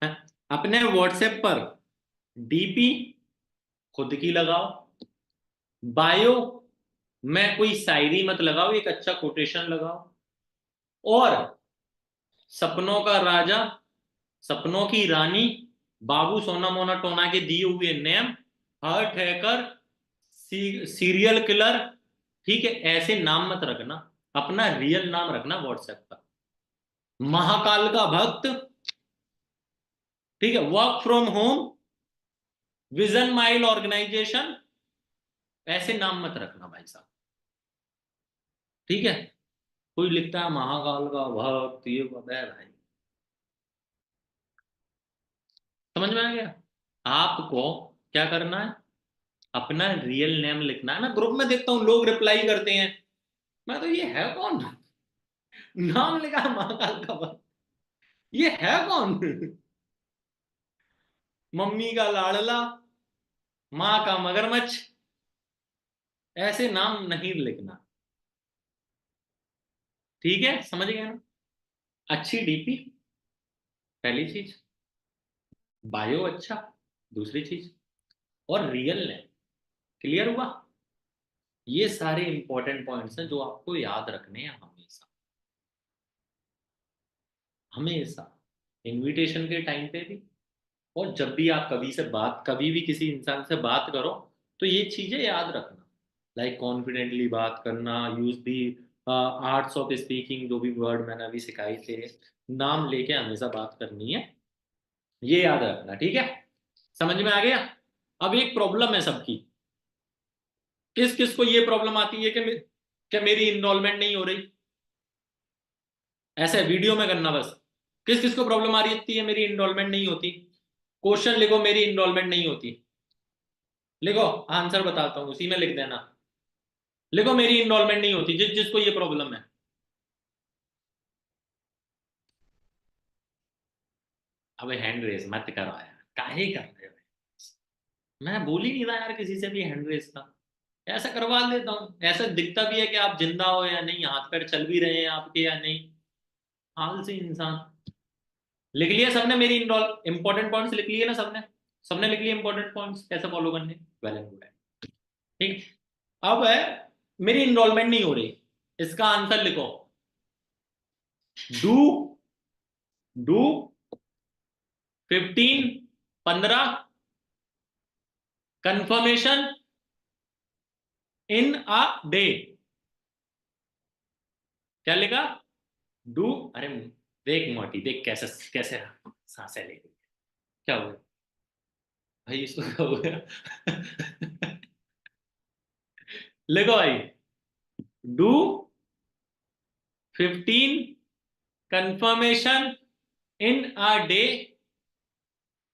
है, अपने व्हाट्सएप पर डीपी खुद की लगाओ, बायो में कोई शायरी मत लगाओ, एक अच्छा कोटेशन लगाओ, और सपनों का राजा, सपनों की रानी, बाबू सोना मोना टोना के दिए हुए name, heart hacker, serial killer, ठीक है, ऐसे नाम मत रखना, अपना रियल नाम रखना व्हाट्सएप पर। महाकाल का भक्त, ठीक है, work from home, vision mile organisation, ऐसे नाम मत रखना भाई साहब, ठीक है। कोई लिखता है महाकाल का भक्त, ये वो, है भाई, समझ में आ गया? आपको क्या करना है, अपना रियल नेम लिखना है ना। ग्रुप में देखता हूँ लोग रिप्लाई करते हैं, मैं तो ये है कौन, नाम लिखा है महाकाल का बल, ये है कौन? मम्मी का लाडला, माँ का मगरमच्छ, ऐसे नाम नहीं लिखना, ठीक है, समझ गए ना? अच्छी डीपी पहली चीज, बायो अच्छा दूसरी चीज, और रियल नेम क्लियर हुआ? ये सारे इंपॉर्टेंट पॉइंट्स हैं जो आपको याद रखने हैं हमेशा, हमेशा, इनविटेशन के टाइम पे भी, और जब भी आप कभी भी किसी इंसान से बात करो तो ये चीजें याद रखना, लाइक कॉन्फिडेंटली बात करना, use the arts of speaking, जो भी वर्ड मैंने अभी सिखाई थे, नाम लेके हमेशा बात करनी है, ये याद रखना, ठीक है? समझ में आ गया? अब एक प्रॉब्लम है सबकी, किस किस को ये प्रॉब्लम आती है कि मेरी इनरोलमेंट नहीं हो रही, ऐसे वीडियो में करना बस, किस किस को प्रॉब्लम आ रही है मेरी इनरोलमेंट नहीं होती, क्वेश्चन लिखो मेरी इनरोलमेंट नहीं होती, लिखो, आंसर बताता हूं उसी में लिख देना, लिखो मेरी इनरोलमेंट नहीं होती, जिसको ये प्रॉब्लम है। अब हैंड रेस मत करो यार, काहे कर रहे हो? मैं बोल ही नहीं रहा यार किसी से भी हैंड रेस का, ऐसा करवा लेता हूँ, ऐसा दिखता भी है कि आप जिंदा हो या नहीं, हाथ पैर चल भी रहे हैं आपके या नहीं, आलसी इंसान। लिख लिया सबने मेरी इंपॉर्टेंट पॉइंट्स लिख लिए ना सबने? सबने लिख लिए इंपॉर्टेंट पॉइंट्स कैसे फॉलो करने, वेल एंड गुड है, ठीक। अब है, मेरी इनरोलमेंट नहीं हो रही, इसका आंसर लिखो, do do 15 15 confirmation in a day, क्या लिखा? डू, अरे देख मोटी देख कैसे कैसे सांसें ले रही है। क्या हुआ भाई, इसको क्या हो गया? लिखो भाई, do 15 confirmation in a day,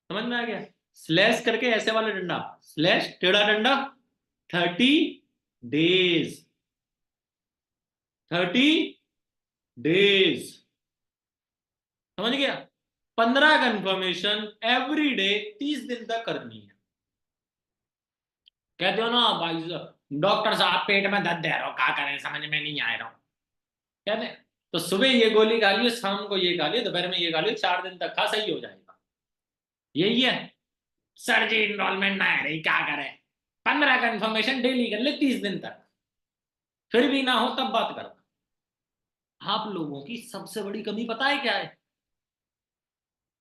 समझ में आ गया? स्लैश करके ऐसे वाला डंडा, स्लैश टेढ़ा डंडा, 30 डेज, 30 डेज, समझ गया? 15 कंफर्मेशन एवरी डे, 30 दिन तक करनी है। कहते हो ना भाई डॉक्टर साहब पेट में दर्द दे रहा हो, क्या करें समझ में नहीं आ रहा, कहते हैं, तो सुबह ये गोली खा लियो, शाम को ये खा लियो, दोपहर में ये खा लियो, 4 दिन तक खा, सही हो जाएगा, यही है। सर जी इनरोलमेंट ना आ रही, क्या करें? 15 कंफर्मेशन डेली कर ले 30 दिन तक, फिर भी ना हो तब बात करना। आप लोगों की सबसे बड़ी कमी पता है क्या है?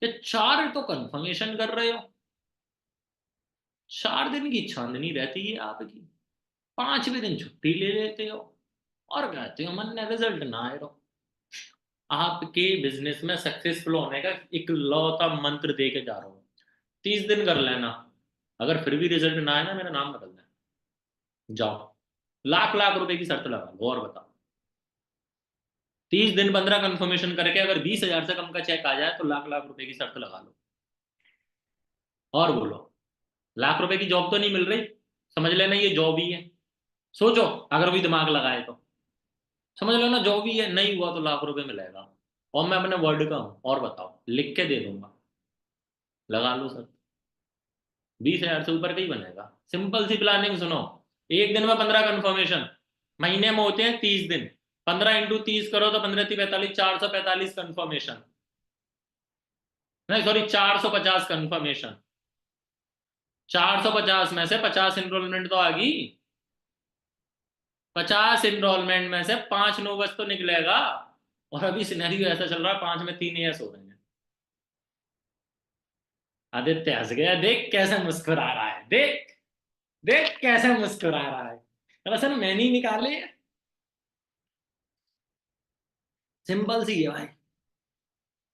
कि 4 तो कंफर्मेशन कर रहे हो, 4 दिन की छाननी रहती है आपकी, 5वें दिन छुट्टी ले लेते हो, और कहते हो मन ने रिजल्ट ना आए रहो। आपके बिजनेस में सक्सेसफुल होने का एक लौता मंत्र दे के जा रहा हूं, 30 दिन कर लेना, अगर फिर भी रिजल्ट ना आए ना, मेरा नाम बदल देना, जाओ, लाख लाख रुपए की शर्त लगा लो, और बताओ, 30 दिन 15 कंफर्मेशन करके अगर 20,000 से कम का चेक आ जाए तो लाख लाख रुपए की शर्त लगा लो, और बोलो, लाख रुपए की जॉब तो नहीं मिल रही, समझ लेना ये जॉब ही है, सोचो, अगर कोई दिमाग लगाए तो समझ लो ना जॉब ही है, नहीं हुआ तो लाख रुपए मिलेगा, और मैं अपने वर्ड का हूं, और बताओ, लिख के दे दूंगा, लगा लो सर, 20,000 से ऊपर का ही बनेगा, सिंपल सी प्लानिंग सुनो, एक दिन में 15 कंफर्मेशन, महीने में होते हैं 30 दिन, 15 × 30 करो तो 15×3 = 45, 445 कंफर्मेशन, नहीं सॉरी 450 कंफर्मेशन, 450 में से 50 इनरोलमेंट तो आ गई, 50 इनरोलमेंट में से 5 नो बस तो निकलेगा, और अभी सिनेरियो ऐसा चल रहा है 5 में 3 यस हो रहे हैं। आदित्य हंस गया, देख कैसे मुस्कुरा रहा है, देख, देख कैसे मुस्कुरा रहा है, दरअसल मैंने ही निकाले, सिंपल सी है भाई,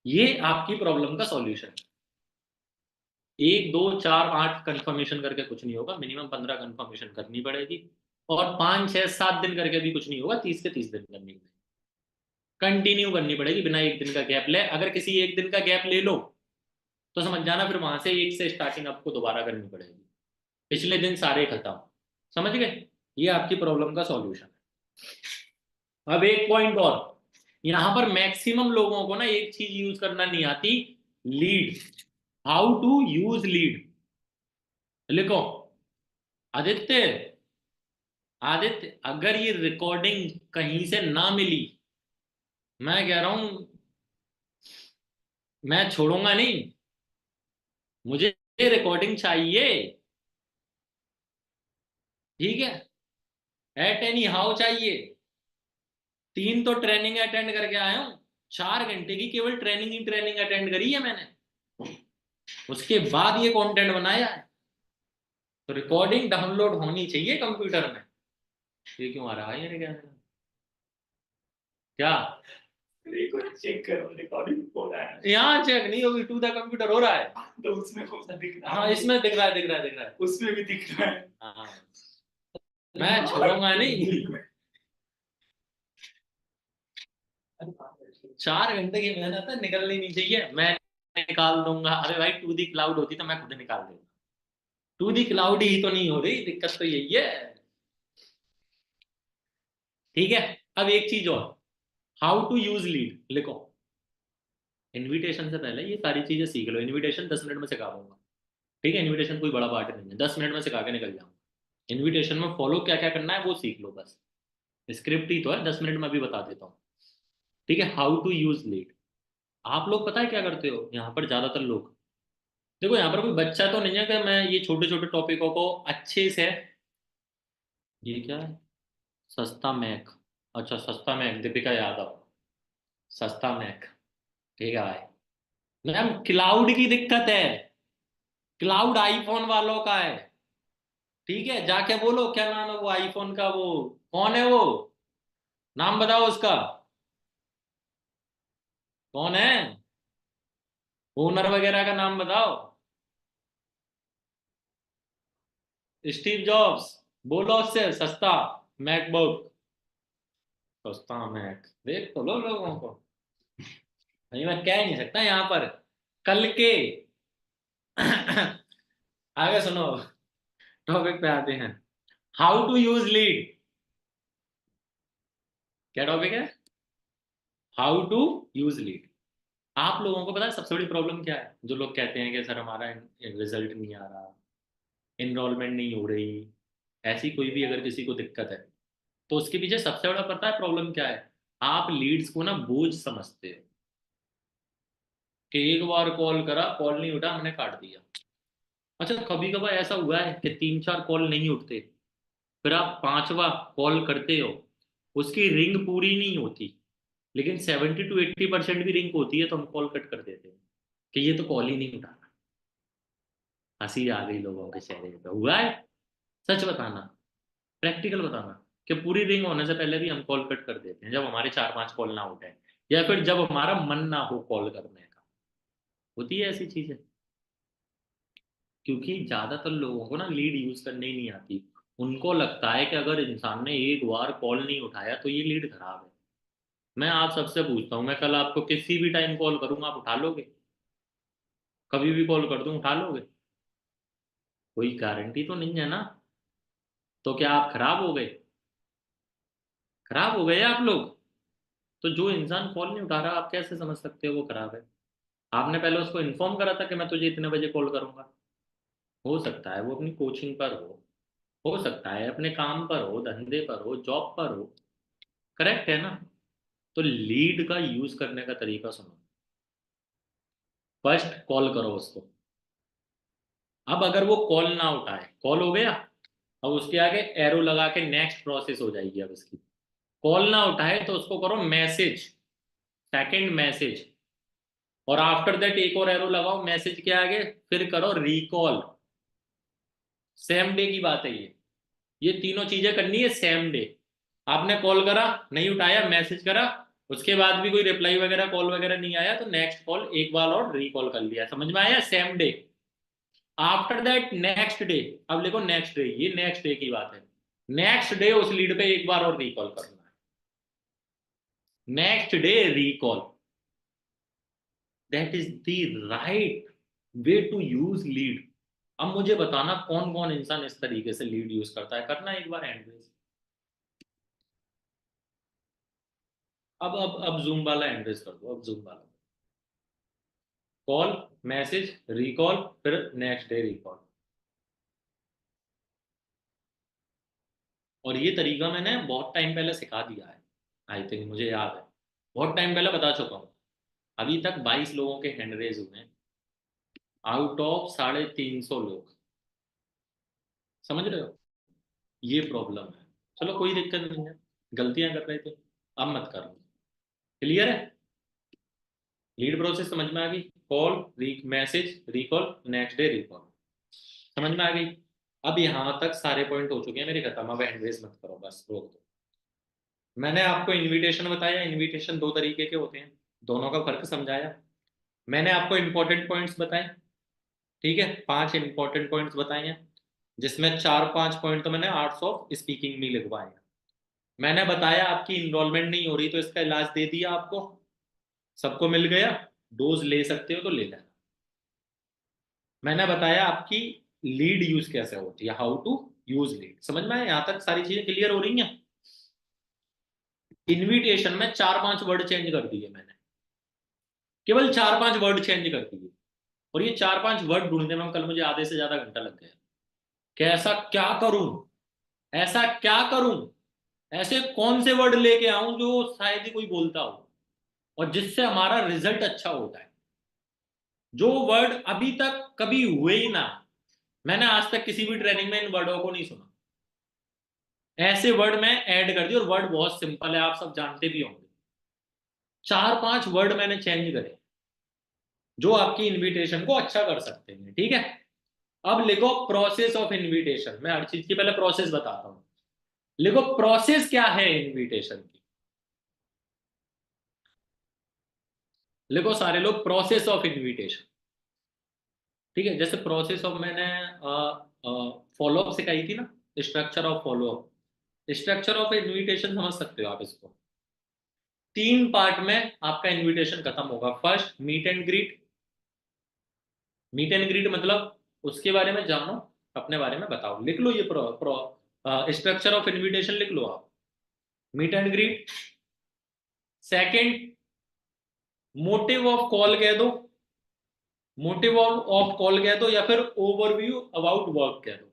ये आपकी प्रॉब्लम का सॉल्यूशन है। 1 2 4 8 कंफर्मेशन करके कुछ नहीं होगा, मिनिमम 15 कंफर्मेशन करनी पड़ेगी, और 5 6 7 दिन करके भी कुछ नहीं होगा, 30 के 30 दिन करनी पड़ेगी, कंटिन्यू करनी पड़ेगी बिना एक दिन का गैप ले, अगर किसी एक दिन का गैप ले लो तो समझ जाना फिर वहां से एक से स्टार्टिंग आपको दोबारा करनी पड़ेगी, पिछले दिन सारे खत्म, समझ गए? ये आपकी प्रॉब्लम का सॉल्यूशन है। अब एक पॉइंट और, यहां पर मैक्सिमम लोगों को ना एक चीज यूज करना नहीं आती, lead. How to use lead. लिखो, आदित्य, आदित्य अगर ये रिकॉर्डिंग कहीं से ना मिली, मैं कह रहा हूं मैं छोड़ूंगा नहीं, मुझे रिकॉर्डिंग चाहिए, ठीक है, एट एनी हाउ चाहिए। 3 तो ट्रेनिंग अटेंड करके आया हूं, 4 घंटे की केवल ट्रेनिंग ही ट्रेनिंग अटेंड करी है मैंने, उसके बाद ये कंटेंट बनाया है। तो रिकॉर्डिंग डाउनलोड होनी चाहिए कंप्यूटर में। ये क्यों आ रहा है ये, क्या चेक करो रिकॉर्डिंग हो रहा है। यहाँ चेक नहीं होगी, टू द कंप्यूटर हो रहा है। तो उसमें कौन सा दिख रहा है? हाँ इसमें दिख रहा है, दिख रहा है, दिख रहा है। उसमें भी दिख रहा है। हाँ मैं छोड़ूंगा नहीं। 4 घंटे की मेहनत है, निकलनी नहीं चाहिए, मैं निकाल दूंगा। अरे भाई टू दी क्लाउड होती तो मैं खुद निकाल दूंगा, टू दी क्लाउड ही तो नहीं हो रही, दिक्कत तो यही है, ठीक है। अब एक चीज और, हाउ टू यूज लीड। लिखो, इनविटेशन से पहले ये सारी चीजें सीख लो। इनविटेशन 10 मिनट में सिखा दूंगा, ठीक है। इनविटेशन कोई बड़ा पार्ट नहीं है, 10 मिनट में सिखा के निकल जाऊंगा। इनविटेशन में फॉलो क्या क्या करना है वो सीख लो बस, स्क्रिप्ट ही तो है, 10 मिनट में भी बता देता हूँ, ठीक है। How to use lead. आप लोग पता है क्या करते हो यहाँ पर, ज्यादातर लोग, देखो यहाँ पर कोई बच्चा तो नहीं है कि मैं ये छोटे छोटे टॉपिकों को अच्छे से, ये क्या है, सस्ता मैक, अच्छा सस्ता मैक, दीपिका यादव, सस्ता मैक, ठीक है भाई। मैम क्लाउड की दिक्कत है, क्लाउड आईफोन वालों का है, ठीक है। जाके बोलो क्या नाम है वो आईफोन का, वो कौन है वो, नाम बताओ उसका, कौन है ओनर वगैरह का नाम बताओ। स्टीव जॉब्स, बोलो उससे सस्ता मैकबुक, सस्ता मैक, देख तो लो लोगों को। नहीं मैं कह नहीं सकता यहाँ पर, कल के। आगे सुनो, टॉपिक पे आते हैं, हाउ टू यूज लीड। क्या टॉपिक है, हाउ टू यूज लीड। आप लोगों को पता है सबसे बड़ी प्रॉब्लम क्या है, जो लोग कहते हैं कि सर हमारा रिजल्ट नहीं आ रहा, इनरोलमेंट नहीं हो रही, ऐसी कोई भी अगर किसी को दिक्कत है, तो उसके पीछे सबसे बड़ा पता है प्रॉब्लम क्या है, आप लीड्स को ना बोझ समझते हो, कि एक बार कॉल करा, कॉल नहीं उठा, हमने काट दिया। अच्छा कभी कभार ऐसा हुआ है कि 3 4 कॉल नहीं उठते, फिर आप 5वां कॉल करते हो, उसकी रिंग पूरी नहीं होती, लेकिन 70 to 80% भी रिंग होती है, तो हम कॉल कट कर देते हैं कि ये तो कॉल ही नहीं उठा। हंसी आ गई लोगों के चेहरे पे, हुआ है, सच बताना, प्रैक्टिकल बताना, कि पूरी रिंग होने से पहले भी हम कॉल कट कर देते हैं जब हमारे 4 5 कॉल ना उठे, या फिर जब हमारा मन ना हो कॉल करने का, होती है ऐसी चीजें। क्योंकि ज्यादातर लोगों को ना लीड यूज करने ही नहीं आती, उनको लगता है कि अगर इंसान ने एक बार कॉल नहीं उठाया तो ये लीड खराब है। मैं आप सबसे पूछता हूँ, मैं कल आपको किसी भी टाइम कॉल करूंगा, आप उठा लोगे? कभी भी कॉल कर दूं उठा लोगे? कोई गारंटी तो नहीं है ना, तो क्या आप खराब हो गए? खराब हो गए आप लोग। तो जो इंसान कॉल नहीं उठा रहा, आप कैसे समझ सकते हो वो खराब है? आपने पहले उसको इन्फॉर्म करा था कि मैं तुझे इतने बजे कॉल करूंगा। हो सकता है वो अपनी कोचिंग पर हो सकता है अपने काम पर हो, धंधे पर हो, जॉब पर हो, करेक्ट है ना। तो लीड का यूज करने का तरीका सुनो। फर्स्ट कॉल करो उसको, अब अगर वो कॉल ना उठाए, कॉल हो गया, अब उसके आगे एरो लगा के नेक्स्ट प्रोसेस हो जाएगी। अब उसकी कॉल ना उठाए तो उसको करो मैसेज, सेकंड मैसेज, और आफ्टर दैट एक और एरो लगाओ मैसेज के आगे, फिर करो रिकॉल। सेम डे की बात है ये तीनों चीजें करनी है सेम डे। आपने कॉल करा, नहीं उठाया, मैसेज करा, उसके बाद भी कोई रिप्लाई वगैरह कॉल वगैरह नहीं आया, तो नेक्स्ट कॉल एक बार और रिकॉल कर लिया। समझ में आया? Same day. After that next day, अब लिखो नेक्स्ट डे, ये नेक्स्ट डे की बात है। नेक्स्ट डे उस लीड पे एक बार और रिकॉल करना है, next day recall. That is the right way to use lead. अब मुझे बताना कौन कौन इंसान इस तरीके से लीड यूज करता है, करना एक बार हैंड रेज। अब जूम वाला एंड्रेस कर दो, अब जूम वाला कॉल मैसेज रिकॉल फिर नेक्स्ट डे रिकॉल। और ये तरीका मैंने बहुत टाइम पहले सिखा दिया है, आई थिंक मुझे याद है, बहुत टाइम पहले बता चुका हूँ। अभी तक 22 लोगों के हैंड रेज हुए हैं आउट ऑफ 350 लोग। समझ रहे हो, ये प्रॉब्लम है। चलो कोई दिक्कत नहीं है, गलतियां कर रहे थे, अब मत करो। क्लियर है, लीड प्रोसेस समझ में आ गई, call message recall next day recall समझ में आ गई। अब यहाँ तक सारे पॉइंट हो चुके हैं मेरे खत्म, अब हैंड रेज मत करो, बस रोक दो। मैंने आपको इनविटेशन बताया, इनविटेशन 2 तरीके के होते हैं, दोनों का फर्क समझाया। मैंने आपको इंपॉर्टेंट पॉइंट्स बताए, ठीक है, 5 इंपॉर्टेंट पॉइंट्स बताए हैं, जिसमें 4-5 पॉइंट तो मैंने आर्ट्स ऑफ स्पीकिंग में लिखवाए हैं। मैंने बताया आपकी इनरोलमेंट नहीं हो रही तो इसका इलाज दे दिया आपको, सबको मिल गया, डोज ले सकते हो तो ले लेना। मैंने बताया आपकी लीड यूज कैसे होती है, हाउ टू यूज लीड, समझ में आया, यहां तक सारी चीजें क्लियर हो रही हैं। इनविटेशन में 4-5 वर्ड चेंज कर दिए मैंने, केवल 4-5 वर्ड चेंज कर दिए, और ये 4-5 वर्ड ढूंढने में कल मुझे आधे से ज्यादा घंटा लग गया कि ऐसा क्या करूं, ऐसा क्या करूं, ऐसे कौन से वर्ड लेके आऊं जो शायद ही कोई बोलता हो और जिससे हमारा रिजल्ट अच्छा होता है, जो वर्ड अभी तक कभी हुए ही ना। मैंने आज तक किसी भी ट्रेनिंग में इन वर्डों को नहीं सुना, ऐसे वर्ड में ऐड कर दिए, और वर्ड बहुत सिंपल है, आप सब जानते भी होंगे। 4-5 वर्ड मैंने चेंज करे जो आपकी इनविटेशन को अच्छा कर सकते हैं, ठीक है। अब लिखो प्रोसेस ऑफ इनविटेशन, मैं हर चीज की पहले प्रोसेस बताता हूं। लिखो प्रोसेस क्या है इनविटेशन की, लिखो सारे लोग प्रोसेस ऑफ इनविटेशन, ठीक है। जैसे प्रोसेस ऑफ मैंने फॉलो अप सिखाई थी ना, structure of follow up, structure of invitation समझ सकते हो आप इसको। 3 पार्ट में आपका इनविटेशन खत्म होगा। First meet and greet, meet and greet मतलब उसके बारे में जानो, अपने बारे में बताओ, लिख लो ये स्ट्रक्चर ऑफ इनविटेशन लिख लो आप, meet and greet. Second motive of call कह दो, मोटिव ऑफ कॉल कह दो, या फिर ओवरव्यू अबाउट वर्क कह दो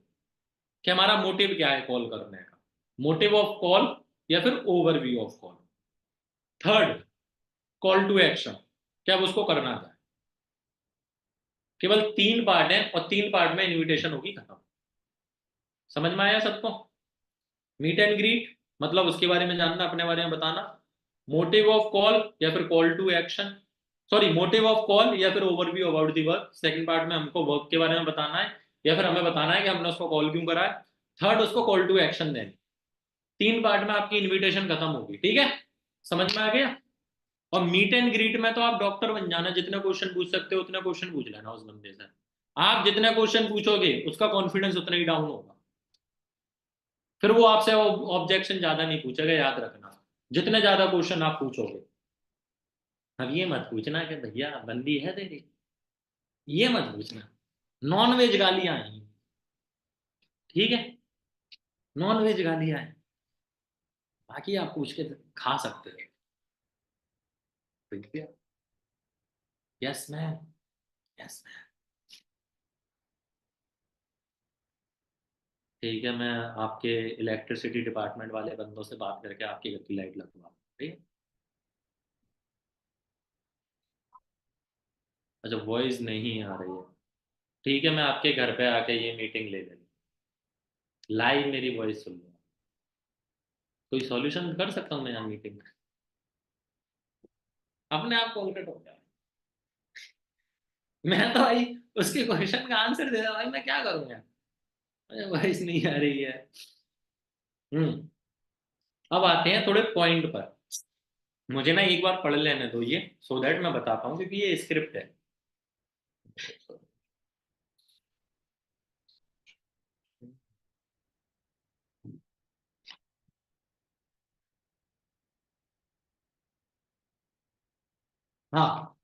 कि हमारा मोटिव क्या है कॉल करने का, मोटिव ऑफ कॉल या फिर overview of call. Third call to action, क्या उसको करना था। केवल 3 पार्ट हैं और 3 पार्ट में इनविटेशन होगी खत्म। समझ में आया सबको। मीट एंड ग्रीट मतलब उसके बारे में जानना, अपने बारे में बताना। मोटिव ऑफ कॉल या फिर call to action, sorry motive of call या फिर overview about the work. Second part में हमको वर्क के बारे में बताना है या फिर हमें बताना है कि हमने उसको कॉल क्यों करा है। थर्ड उसको कॉल टू एक्शन देनी। 3 पार्ट में आपकी इनविटेशन खत्म होगी, ठीक है, समझ में आ गया। और मीट एंड ग्रीट में तो आप डॉक्टर बन जाना, जितने क्वेश्चन पूछ सकते हो उतने क्वेश्चन पूछ लेना उस बंदे से। आप जितने क्वेश्चन पूछोगे उसका कॉन्फिडेंस उतना ही डाउन होगा, फिर वो आपसे ऑब्जेक्शन ज्यादा नहीं पूछेगा, याद रखना। जितने ज्यादा क्वेश्चन आप पूछोगे, अब ये मत पूछना कि भैया बंदी है तेरी, ये मत पूछना। नॉन वेज गालियां आई, ठीक है, नॉन वेज गालियां आई, बाकी आप पूछ के खा सकते हो। ठीक है, यस मैम, यस मैम, ठीक है, मैं आपके इलेक्ट्रिसिटी डिपार्टमेंट वाले बंदों से बात करके आपके घर की लाइट लगवा, ठीक है। अच्छा वॉइस नहीं आ रही है, ठीक है, मैं आपके घर पे आके ये मीटिंग ले लेंगे, लाइव मेरी वॉइस सुन लो। कोई सॉल्यूशन कर सकता हूँ मैं यहाँ मीटिंग में, अपने आप कॉन्क्रीट हो गया। मैं तो भाई उसके क्वेश्चन का आंसर दे रहा भाई, मैं क्या करूँगा, मुझे वॉइस नहीं आ रही है। हम्म। अब आते हैं थोड़े पॉइंट पर, मुझे ना एक बार पढ़ लेने दो ये, सो दैट मैं बता पाऊँ, क्योंकि ये स्क्रिप्ट है। हाँ,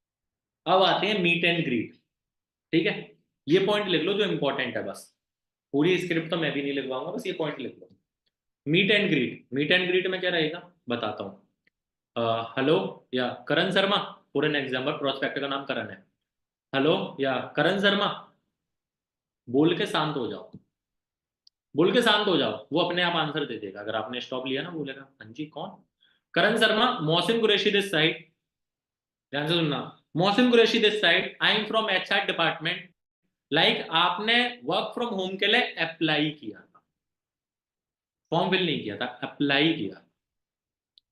अब आते हैं मीट एंड ग्रीट, ठीक है। ये पॉइंट लिख लो जो इंपॉर्टेंट है बस, पूरी स्क्रिप्ट तो मैं भी नहीं लिखवाऊंगा, बस ये पॉइंट लिख लो। Meet and greet, meet and greet में क्या रहेगा बताता हूँ। हेलो या Karan Sharma, for an example prospect का नाम करण है, हेलो या करण शर्मा, बोल के शांत हो जाओ, बोल के शांत हो जाओ, वो अपने आप आंसर दे देगा। अगर आपने स्टॉप लिया ना, बोलेगा हाँ जी कौन, करण शर्मा, मोहसिन कुरैशी दिस साइड, ध्यान से सुनना, Mohsin Qureshi this side, I am from HR department, like आपने वर्क फ्रॉम होम के लिए अप्लाई किया था, फॉर्म फिल नहीं किया था, अप्लाई किया।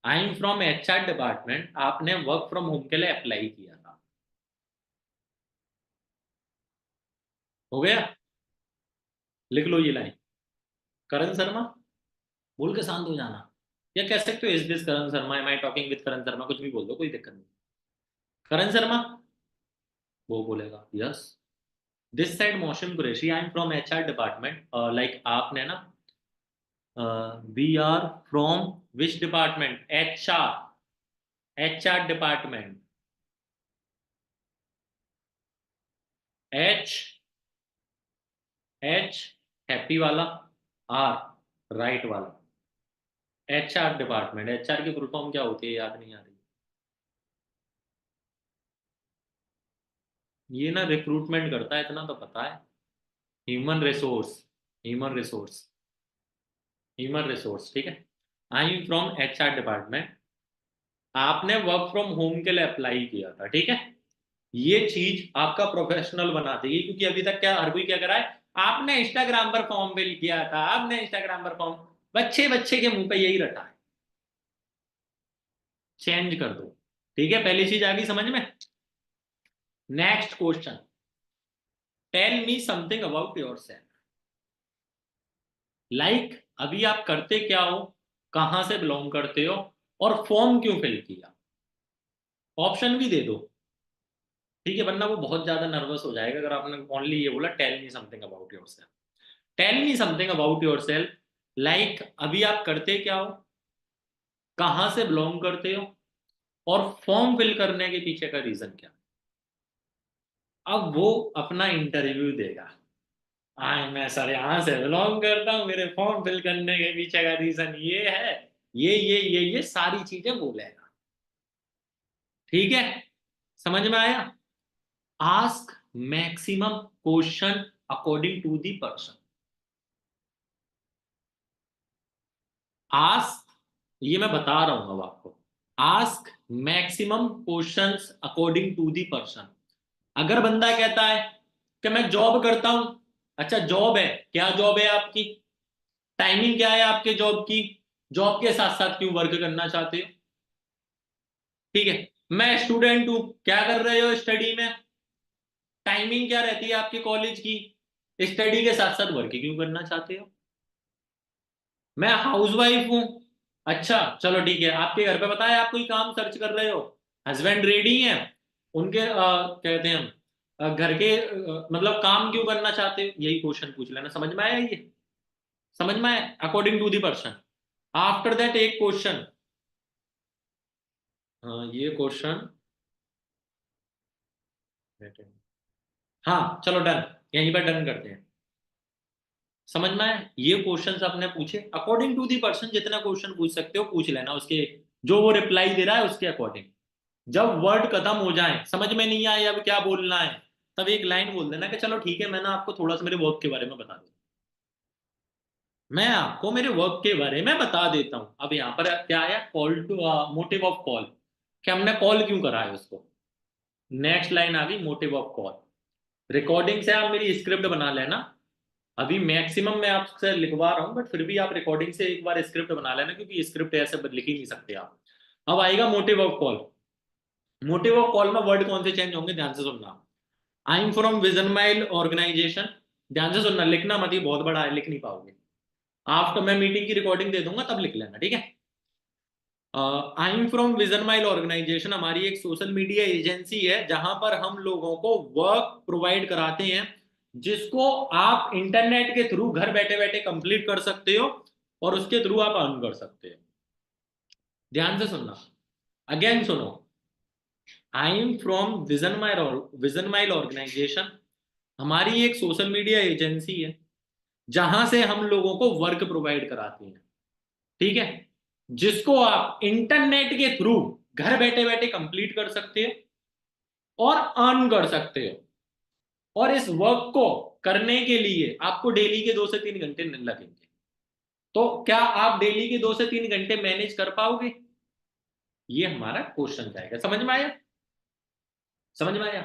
आई एम फ्रॉम एचआर डिपार्टमेंट, आपने वर्क फ्रॉम होम के लिए अप्लाई किया था। हो गया, लिख लो ये लाइन, करण शर्मा, बोल के शांत हो जाना, या कह सकते हो is this Karan Sharma, am I talking with Karan Sharma, कुछ भी बोल दो, कोई दिक्कत नहीं। करण शर्मा, वो बोलेगा यस, दिस साइड मोशन Qureshi, I am from HR department, like आपने ना, we are from which department, HR, HR department, H, H happy वाला, आर राइट वाला, एचआर डिपार्टमेंट, एचआर की फुल फॉर्म क्या होती है याद नहीं आ रही, ये ना रिक्रूटमेंट करता है इतना तो पता है, human resource, human resource, human resource, ठीक है। I am from HR department, आपने वर्क फ्रॉम होम के लिए अप्लाई किया था, ठीक है। ये चीज आपका प्रोफेशनल बना देगी, क्योंकि अभी तक क्या हर कोई क्या करा है, आपने इंस्टाग्राम पर फॉर्म फिल किया था, आपने इंस्टाग्राम पर फॉर्म, बच्चे बच्चे के मुंह पे यही रटा है, चेंज कर दो, ठीक है। पहली चीज आ गई समझ में। Next question, tell me something about yourself, like अभी आप करते क्या हो, कहां से बिलोंग करते हो, और फॉर्म क्यों फिल किया, ऑप्शन भी दे दो, ठीक है, वरना वो बहुत ज्यादा नर्वस हो जाएगा अगर आपने ओनली ये बोला tell me something about yourself. Tell me something about yourself, like अभी आप करते क्या हो, कहां से बिलोंग करते हो, और फॉर्म फिल करने के पीछे का रीजन क्या। अब वो अपना इंटरव्यू देगा, मैं सर यहाँ से बिलोंग करता हूँ, मेरे फॉर्म फिल करने के पीछे का रीजन ये है, ये सारी चीजें बोलेगा, ठीक है। समझ में आया। Ask maximum question according to the person, ask, ये मैं बता रहा हूं अब आपको, ask maximum questions according to the person. अगर बंदा कहता है कि मैं जॉब करता हूं, अच्छा जॉब है, क्या जॉब है आपकी, टाइमिंग क्या है आपके जॉब की, जॉब के साथ साथ क्यों वर्क करना चाहते हो, ठीक है। मैं स्टूडेंट हूं, क्या कर रहे हो स्टडी में, टाइमिंग क्या रहती है आपके कॉलेज की, स्टडी के साथ साथ वर्क क्यों करना चाहते हो। मैं हाउसवाइफ हूं, अच्छा चलो ठीक है, आपके घर पे बताया आप कोई काम सर्च कर रहे हो, हस्बैंड रेडी हैं, उनके कहते हैं घर के मतलब काम क्यों करना चाहते हो, यही क्वेश्चन पूछ लेना। समझ में आया ये, समझ में आया, according to the person. After that एक क्वेश्चन, ये क्वेश्चन, हाँ चलो डन, यहीं पर डन करते हैं। समझ में आया, ये क्वेश्चंस आपने पूछे अकॉर्डिंग टू दी पर्सन, जितना क्वेश्चन पूछ सकते हो पूछ लेना, उसके जो वो रिप्लाई दे रहा है उसके अकॉर्डिंग। जब वर्ड खत्म हो जाए, समझ में नहीं आए अब क्या बोलना है, तब एक लाइन बोल देना कि चलो ठीक है, मैं ना आपको थोड़ा सा मेरे वर्क के बारे में बता दूं, मैं आपको मेरे वर्क के बारे में बता देता हूं। अब यहाँ पर क्या आया, call to, motive of call, कि हमने कॉल क्यों करा है उसको। नेक्स्ट लाइन आ गई मोटिव ऑफ कॉल, रिकॉर्डिंग से आप मेरी स्क्रिप्ट बना लेना, अभी मैक्सिमम मैं आपसे लिखवा रहा हूँ, बट फिर भी आप रिकॉर्डिंग से एक बार स्क्रिप्ट बना लेना, क्योंकि स्क्रिप्ट ऐसे लिख ही नहीं सकते आप। अब आएगा motive of call, motive of call में वर्ड कौन से चेंज होंगे, ध्यान से सुनना। I am from vision mile organisation, ध्यान से सुनना, लिखना मत, ये बहुत बड़ा है, लिख नहीं पाओगे। आफ्टर मैं मीटिंग की रिकॉर्डिंग दे दूंगा तब लिख लेना, ठीक है। I am from vision mile organisation, हमारी एक सोशल मीडिया एजेंसी है जहां पर हम लोगों को वर्क प्रोवाइड कराते हैं, जिसको आप इंटरनेट के थ्रू घर बैठे बैठे कंप्लीट कर सकते हो, और उसके थ्रू आप अर्न कर सकते हो। ध्यान से सुनना, अगेन सुनो, I am from vision mile organisation, हमारी एक सोशल मीडिया एजेंसी है जहां से हम लोगों को वर्क प्रोवाइड कराते हैं, ठीक है। जिसको आप इंटरनेट के थ्रू घर बैठे बैठे कंप्लीट कर सकते हो और अर्न कर सकते हो। और इस वर्क को करने के लिए आपको डेली के 2 से 3 घंटे लगेंगे। तो क्या आप डेली के 2 से 3 घंटे मैनेज कर पाओगे? ये हमारा क्वेश्चन जाएगा। समझ में आया? समझ में आया?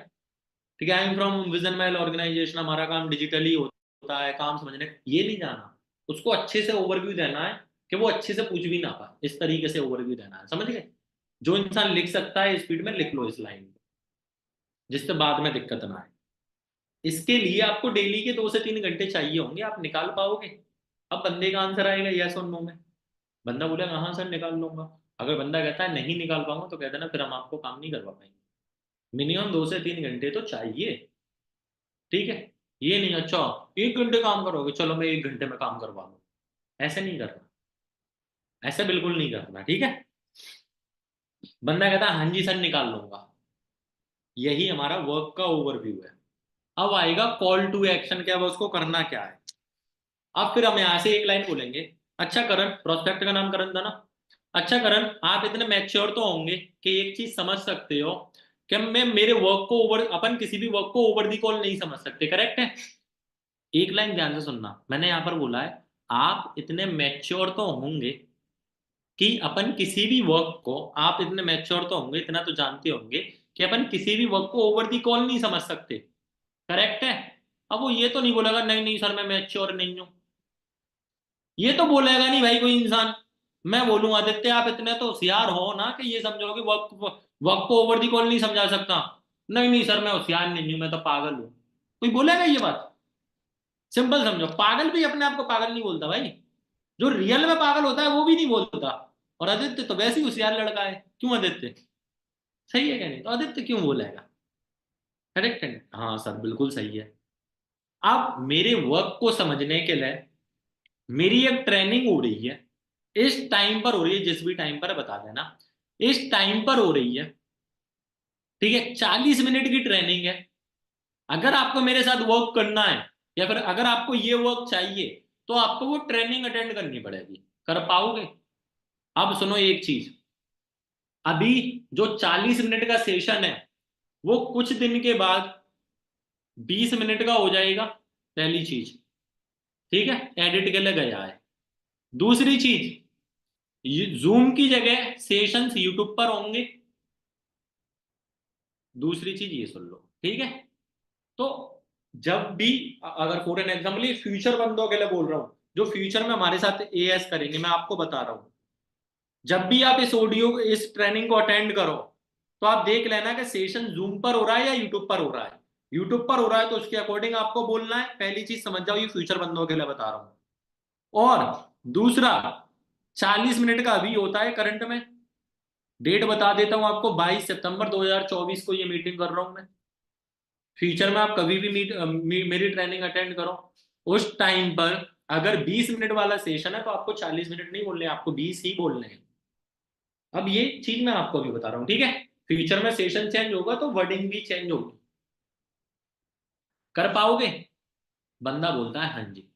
ठीक है। I am from vision mail organisation. हमारा काम डिजिटली होता है, काम समझने ये नहीं जाना, उसको अच्छे से ओवरव्यू देना है कि वो अच्छे से पूछ भी ना पाए, इस तरीके से ओवरव्यू देना है। समझ गए? जो इंसान लिख सकता है स्पीड में लिख लो इस लाइन को, जिससे बाद में दिक्कत ना आए। इसके लिए आपको डेली के 2 से 3 घंटे चाहिए होंगे। आप निकाल पाओगे? अब बंदे का आंसर आएगा यस और नो में। बंदा बोलेगा हाँ सर निकाल लूंगा। अगर बंदा कहता है नहीं निकाल पाऊंगा तो कह देना फिर हम आपको काम नहीं करवा पाएंगे। मिनिमम 2 से 3 घंटे तो चाहिए। ठीक है? ये नहीं अच्छा 1 घंटे काम करोगे चलो मैं 1 घंटे में काम करवा लूँ, ऐसे नहीं करना। ऐसे बिल्कुल नहीं करना। ठीक है? बंदा कहता है हाँ जी सर निकाल लूंगा। यही हमारा वर्क का ओवरव्यू है। अब आएगा कॉल टू एक्शन, क्या वो उसको करना क्या है। अब फिर हम यहाँ से एक लाइन बोलेंगे, अच्छा करण, प्रोस्पेक्ट का नाम करण था ना, अच्छा करण आप इतने मैच्योर तो होंगे कि एक चीज समझ सकते हो कि मैं मेरे वर्क को ओवर, अपन किसी भी वर्क को ओवर दी कॉल नहीं समझ सकते। करेक्ट है? एक लाइन ध्यान से सुनना, मैंने यहाँ पर बोला है आप इतने मैच्योर तो होंगे कि अपन किसी भी वर्क को, आप इतने मैच्योर तो होंगे, इतना तो जानते होंगे कि अपन किसी भी वर्क को ओवर दी कॉल नहीं समझ सकते। करेक्ट है? अब वो ये तो नहीं बोलेगा नहीं नहीं सर मैं मैच्योर नहीं हूं, ये तो बोलेगा नहीं भाई कोई इंसान। मैं बोलूं आदित्य आप इतने तो होशियार हो ना कि ये समझो कि वर्क वर्क को ओवर दी कॉल नहीं समझा सकता। नहीं नहीं सर मैं होशियार नहीं हूं, मैं तो पागल हूं। कोई बोलेगा ये बात? सिंपल समझो, पागल भी अपने आप को पागल नहीं बोलता भाई। जो रियल में पागल होता है वो भी नहीं बोलता। और आदित्य तो वैसे ही होशियार लड़का है, क्यों आदित्य? सही है क्या? नहीं तो आदित्य क्यों बोलेगा? करेक्ट है? हाँ सर बिल्कुल सही है। अब मेरे वर्क को समझने के लिए मेरी एक ट्रेनिंग हो रही है, इस टाइम पर हो रही है, जिस भी टाइम पर बता देना, इस टाइम पर हो रही है। ठीक है? 40 मिनट की ट्रेनिंग है। अगर आपको मेरे साथ वर्क करना है या फिर अगर आपको ये वर्क चाहिए तो आपको वो ट्रेनिंग अटेंड करनी पड़ेगी। कर पाओगे? अब सुनो एक चीज, अभी जो 40 मिनट का सेशन है वो कुछ दिन के बाद 20 मिनट का हो जाएगा। पहली चीज, ठीक है, एडिट के लिए गया है। दूसरी चीज, जूम की जगह सेशंस यूट्यूब पर होंगे। दूसरी चीज ये सुन लो, ठीक है? तो जब भी अगर फॉर एन एग्जाम्पल ये फ्यूचर बंदों के लिए बोल रहा हूं जो फ्यूचर में हमारे साथ एएस करेंगे, मैं आपको बता रहा हूं, जब भी आप इस ऑडियो इस ट्रेनिंग को अटेंड करो तो आप देख लेना कि सेशन जूम पर हो रहा है या यूट्यूब पर हो रहा है। यूट्यूब पर हो रहा है तो उसके अकॉर्डिंग आपको बोलना है। पहली चीज समझ जाओ, ये फ्यूचर बंदों के लिए बता रहा हूं। और दूसरा, 40 मिनट का अभी होता है करंट में। डेट बता देता हूं आपको, 22 सितंबर 2024 को ये मीटिंग कर रहा हूं मैं। फ्यूचर में आप कभी भी मेरी ट्रेनिंग अटेंड करो, उस टाइम पर अगर 20 मिनट वाला सेशन है तो आपको 40 मिनट नहीं बोलने, आपको 20 ही बोलने हैं। अब ये चीज मैं आपको भी बता रहा हूँ, ठीक है? फ्यूचर में सेशन चेंज होगा तो वर्डिंग भी चेंज होगी। कर पाओगे? बंदा बोलता है हाँ जी।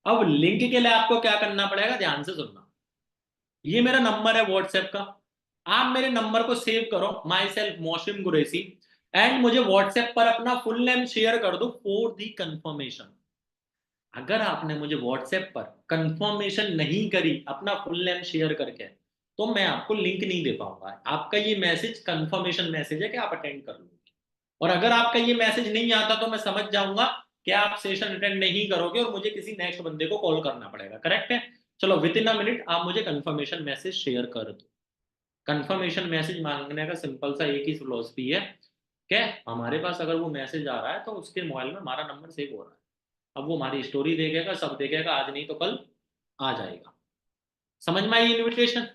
अब लिंक के लिए आपको क्या करना पड़ेगा, ध्यान से सुनना। ये मेरा नंबर है व्हाट्सएप का, आप मेरे नंबर को सेव करो, माई सेल्फ मोशिम कुरैशी, एंड मुझे व्हाट्सएप पर अपना फुल नेम शेयर कर दो फॉर दी कंफर्मेशन। अगर आपने मुझे व्हाट्सएप पर कंफर्मेशन नहीं करी अपना फुल नेम शेयर करके तो मैं आपको लिंक नहीं दे पाऊंगा। आपका ये मैसेज कंफर्मेशन मैसेज है कि आप अटेंड कर लोगे। और अगर आपका ये मैसेज नहीं आता तो मैं समझ जाऊंगा कि आप सेशन अटेंड नहीं करोगे और मुझे किसी नेक्स्ट बंदे को कॉल करना पड़ेगा। करेक्ट है? चलो विद इन अ मिनट आप मुझे कंफर्मेशन मैसेज शेयर कर दो। कंफर्मेशन मैसेज मांगने का सिंपल सा एक ही फिलॉसफी है कि हमारे पास अगर वो मैसेज आ रहा है तो उसके मोबाइल में हमारा नंबर सेव हो रहा है। अब वो हमारी स्टोरी देखेगा, सब देखेगा, आज नहीं तो कल आ जाएगा। समझ में आई इनविटेशन?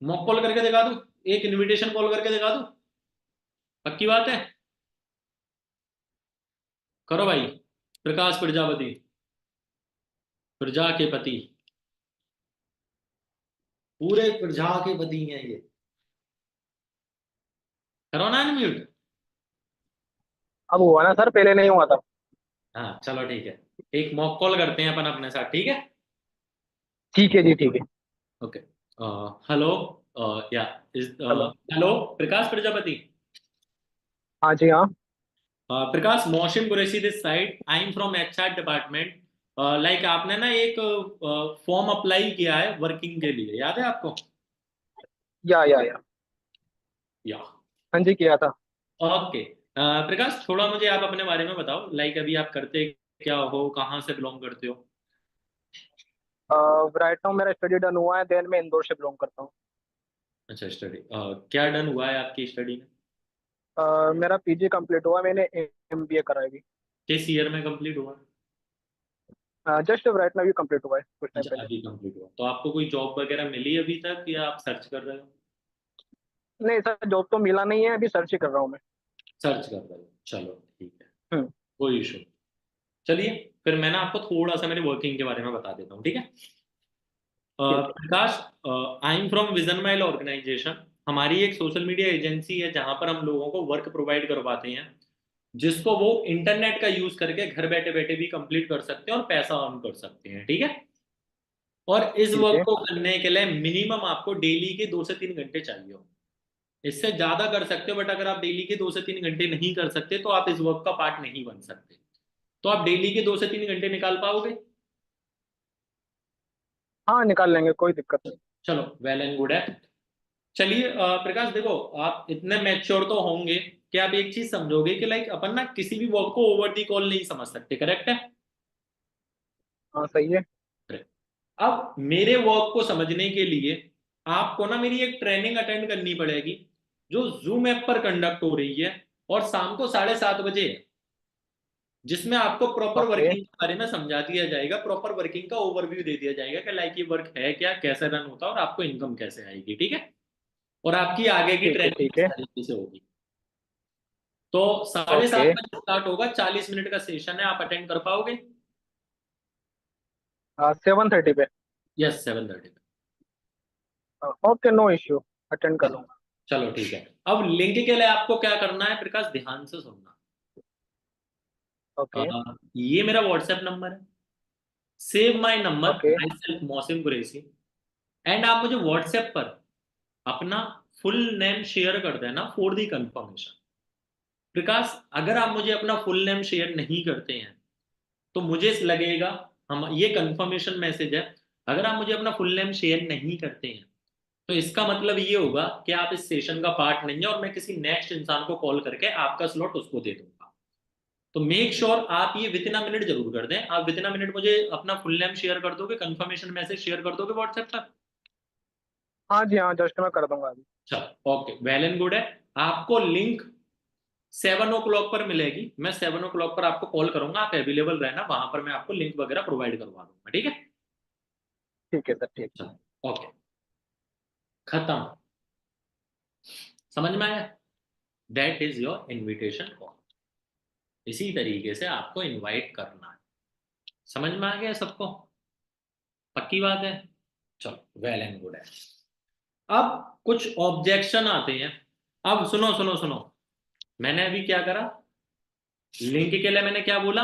मॉक कॉल करके दिखा दूं? एक इनविटेशन कॉल करके दिखा दूं? पक्की बात है? करो भाई। प्रकाश प्रजापति, प्रजा के पति, पूरे प्रजा के पति हैं ये। करो ना अनम्यूट। अब हुआ ना सर, पहले नहीं हुआ था। हाँ चलो ठीक है, एक मॉक कॉल करते हैं अपन अपने साथ, ठीक है? ठीक है जी, ठीक है। ओके। हेलो या is hello. Hello Prakash Prajapati. हाँ जी हाँ। Prakash Mohsin Qureshi this side, I am from HR department. Like आपने ना एक फॉर्म अप्लाई किया है वर्किंग के लिए, याद है आपको? या या हाँ जी किया था। ओके। प्रकाश थोड़ा मुझे आप अपने बारे में बताओ, लाइक अभी आप करते क्या हो, कहाँ से बिलोंग करते हो? राइट नाउ मेरा स्टडी डन हुआ है, देन मैं इंदौर से बिलोंग करता हूँ। अच्छा स्टडी, क्या डन हुआ है आपकी स्टडी में? मेरा पीजी कंप्लीट हुआ, मैंने एमबीए करा है अभी। किस ईयर में कंप्लीट हुआ? जस्ट राइट नाउ ये कंप्लीट हुआ है कुछ टाइम अच्छा पहले। अभी कंप्लीट हुआ, तो आपको कोई जॉब वगैरह मिली अभी तक या आप सर्च कर रहे हो? नहीं सर, जॉब तो मिला नहीं है, अभी सर्च ही कर रहा हूँ मैं। सर्च कर रहे हो, चलो ठीक है, हम्म। कोई इशू। चलिए, फिर मैं ना आपको थोड़ा सा मेरी वर्किंग के बारे में बता देता हूँ, ठीक है? ठीक है। Prakash, I am from vision mile organisation. हमारी एक सोशल मीडिया एजेंसी है जहां पर हम लोगों को वर्क प्रोवाइड करवाते हैं, जिसको वो इंटरनेट का यूज करके घर बैठे बैठे भी कंप्लीट कर सकते हैं और पैसा अर्न कर सकते हैं, ठीक है? और इस ठीक वर्क है। को करने के लिए मिनिमम आपको डेली के 2 से 3 घंटे चाहिए हो। इससे ज्यादा कर सकते हो, बट अगर आप डेली के 2 से 3 घंटे नहीं कर सकते तो आप इस वर्क का पार्ट नहीं बन सकते। तो आप डेली के 2 से 3 घंटे निकाल पाओगे? हाँ निकाल लेंगे, कोई दिक्कत नहीं। चलो वेल एंड गुड है। चलिए प्रकाश देखो, आप इतने मैच्योर तो होंगे कि आप एक चीज समझोगे कि लाइक अपन ना किसी भी वर्क को ओवर दी कॉल नहीं समझ सकते, करेक्ट है? हाँ सही है। Correct। अब मेरे वर्क को समझने के लिए आपको ना मेरी एक ट्रेनिंग अटेंड करनी पड़ेगी, जो जूम ऐप पर कंडक्ट हो रही है और शाम को 7:30 बजे है, जिसमें आपको प्रॉपर ओके। वर्किंग के बारे में समझा दिया जाएगा, प्रॉपर वर्किंग का ओवरव्यू दे दिया जाएगा कि लाइक ये वर्क है क्या, कैसे रन होता है और आपको इनकम कैसे आएगी, ठीक है? और आपकी आगे की ठीक है। ट्रेनिंग ठीक किस है। तरीके से होगी। तो साढ़े ओके। सात बजे स्टार्ट होगा, 40 मिनट का सेशन है, आप अटेंड कर पाओगे? 7:30 पे। यस 7:30 पे। ओके, नो इश्यू, अटेंड कर लूंगा। चलो ठीक है। अब लिंक के लिए आपको क्या करना है प्रकाश, ध्यान से सुनना। ओके। ये मेरा व्हाट्सएप नंबर है, save my number, okay. My self Mohsin Qureshi. And आप मुझे व्हाट्सएप पर अपना फुल नेम शेयर कर देना फॉर दी कंफर्मेशन। प्रकाश, अगर आप मुझे अपना फुल नेम शेयर नहीं करते हैं तो मुझे लगेगा, हम ये कंफर्मेशन मैसेज है, अगर आप मुझे अपना फुल नेम शेयर नहीं करते हैं तो इसका मतलब ये होगा कि आप इस सेशन का पार्ट नहीं है और मैं किसी नेक्स्ट इंसान को कॉल करके आपका स्लॉट उसको दे दूंगा। तो मेक श्योर आप ये विद इन अ मिनट जरूर कर दें। आप विद इन अ मिनट मुझे अपना फुल नेम शेयर कर दोगे, कंफर्मेशन मैसेज शेयर कर दोगे व्हाट्सएप पर? हाँ जी हाँ, जस्ट मैं कर दूंगा अभी। अच्छा ओके, वेल एंड गुड है। आपको लिंक 7 o'clock पर मिलेगी, मैं 7 o'clock पर आपको कॉल करूंगा, आप अवेलेबल रहना, वहां पर मैं आपको लिंक वगैरह प्रोवाइड करवा दूंगा, ठीक है? ठीक है सर, ठीक। अच्छा ओके, खत्म। समझ में आया? That is your invitation call. इसी तरीके से आपको इनवाइट करना है। समझ में आ गया सबको? पक्की बात है? चलो वेल एंड गुड है। अब कुछ ऑब्जेक्शन आते हैं। अब सुनो सुनो सुनो, मैंने अभी क्या करा, लिंक के लिए मैंने क्या बोला,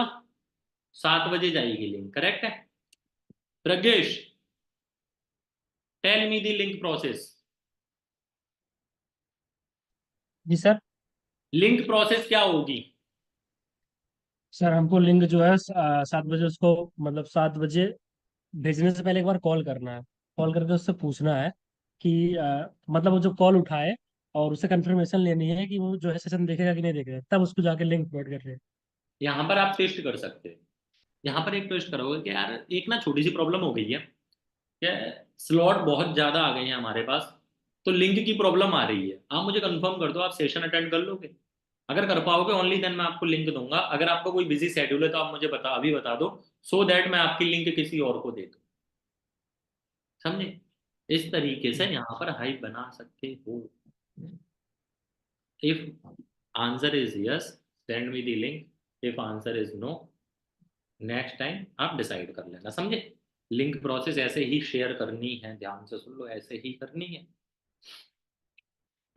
7 बजे जाएगी लिंक, करेक्ट है? Pragnesh, tell me the link process. जी सर। लिंक प्रोसेस क्या होगी? सर हमको लिंक जो है 7 बजे उसको, मतलब 7 बजे भेजने से पहले एक बार कॉल करना है। कॉल करके उससे पूछना है कि मतलब वो जो कॉल उठाए, और उससे कंफर्मेशन लेनी है कि वो जो है सेशन देखेगा कि नहीं देखेगा, तब उसको जाके लिंक प्रोवाइड कर रहे हैं। यहाँ पर आप टेस्ट कर सकते हैं। यहाँ पर एक टेस्ट करोगे कि यार एक ना छोटी सी प्रॉब्लम हो गई है कि स्लॉट बहुत ज्यादा आ गए हैं हमारे पास, तो लिंक की प्रॉब्लम आ रही है, आप मुझे कंफर्म कर दो आप सेशन अटेंड कर लोगे? अगर कर पाओगे ओनली देन मैं आपको लिंक दूंगा, अगर आपको कोई बिजी शेड्यूल है तो आप मुझे अभी बता दो, सो दैट मैं आपकी लिंक किसी और को दे दूँ। समझे? इस तरीके से यहाँ पर हाइप बना सकते हो। If answer is yes, send me the link. If answer is no, next time आप डिसाइड कर लेना, समझे? लिंक प्रोसेस ऐसे ही शेयर करनी है, ध्यान से सुन लो, ऐसे ही करनी है।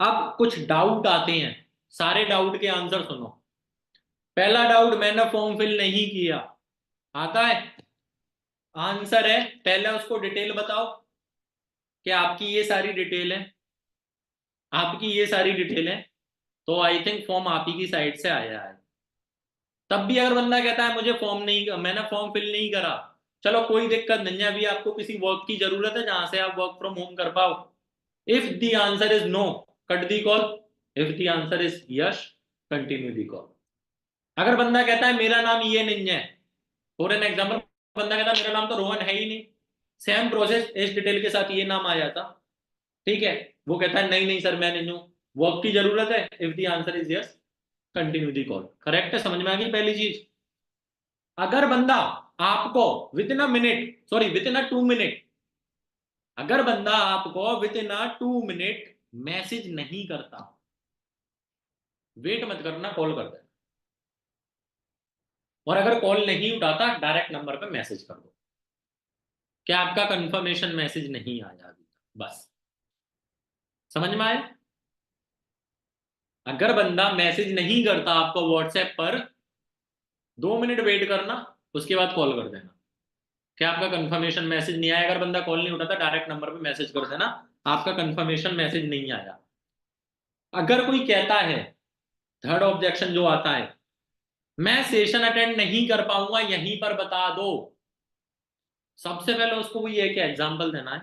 अब कुछ डाउट आते हैं, सारे डाउट के आंसर सुनो। पहला डाउट, मैंने फॉर्म फिल नहीं किया, आता है? आंसर है पहले उसको डिटेल बताओ, कि आपकी ये सारी डिटेल है, आपकी ये सारी डिटेल है, तो आई थिंक फॉर्म आप ही की साइड से आया है। तब भी अगर बंदा कहता है मुझे फॉर्म नहीं, मैंने फॉर्म फिल नहीं करा, चलो कोई दिक्कत नहीं है, अभी आपको किसी वर्क की जरूरत है जहां से आप वर्क फ्रॉम होम कर पाओ। If the answer is no, cut the call. If the answer is yes, continue the call. अगर बंदा कहता है मेरा नाम ये नहीं है, फॉर एन एग्जाम्पल, बंदा कहता है मेरा नाम तो रोहन है ही नहीं, सेम प्रोसेस इस डिटेल के साथ ये नाम आया था, ठीक है, वो कहता है नहीं नहीं सर मैं नहीं हूं, वर्क की जरूरत है, if the answer is yes, continue the call. Correct है, समझ में आ गई पहली चीज। अगर बंदा आपको with in a minute, sorry with in a 2 minute, अगर बंदा आपको with in a 2 minute message नहीं करता, वेट मत करना, कॉल कर देना। और अगर कॉल नहीं उठाता, डायरेक्ट नंबर पे मैसेज कर दो कि आपका कंफर्मेशन मैसेज नहीं आया अभी तक, बस। समझ में आया? अगर बंदा मैसेज नहीं करता आपको व्हाट्सएप पर, 2 मिनट वेट करना, उसके बाद कॉल कर देना कि आपका कंफर्मेशन मैसेज नहीं आया। अगर बंदा कॉल नहीं उठाता, डायरेक्ट नंबर पे मैसेज कर देना आपका कंफर्मेशन मैसेज नहीं आया। अगर कोई कहता है, थर्ड ऑब्जेक्शन जो आता है, मैं सेशन अटेंड नहीं कर पाऊंगा, यहीं पर बता दो। सबसे पहले उसको वो ये कि एग्जांपल देना है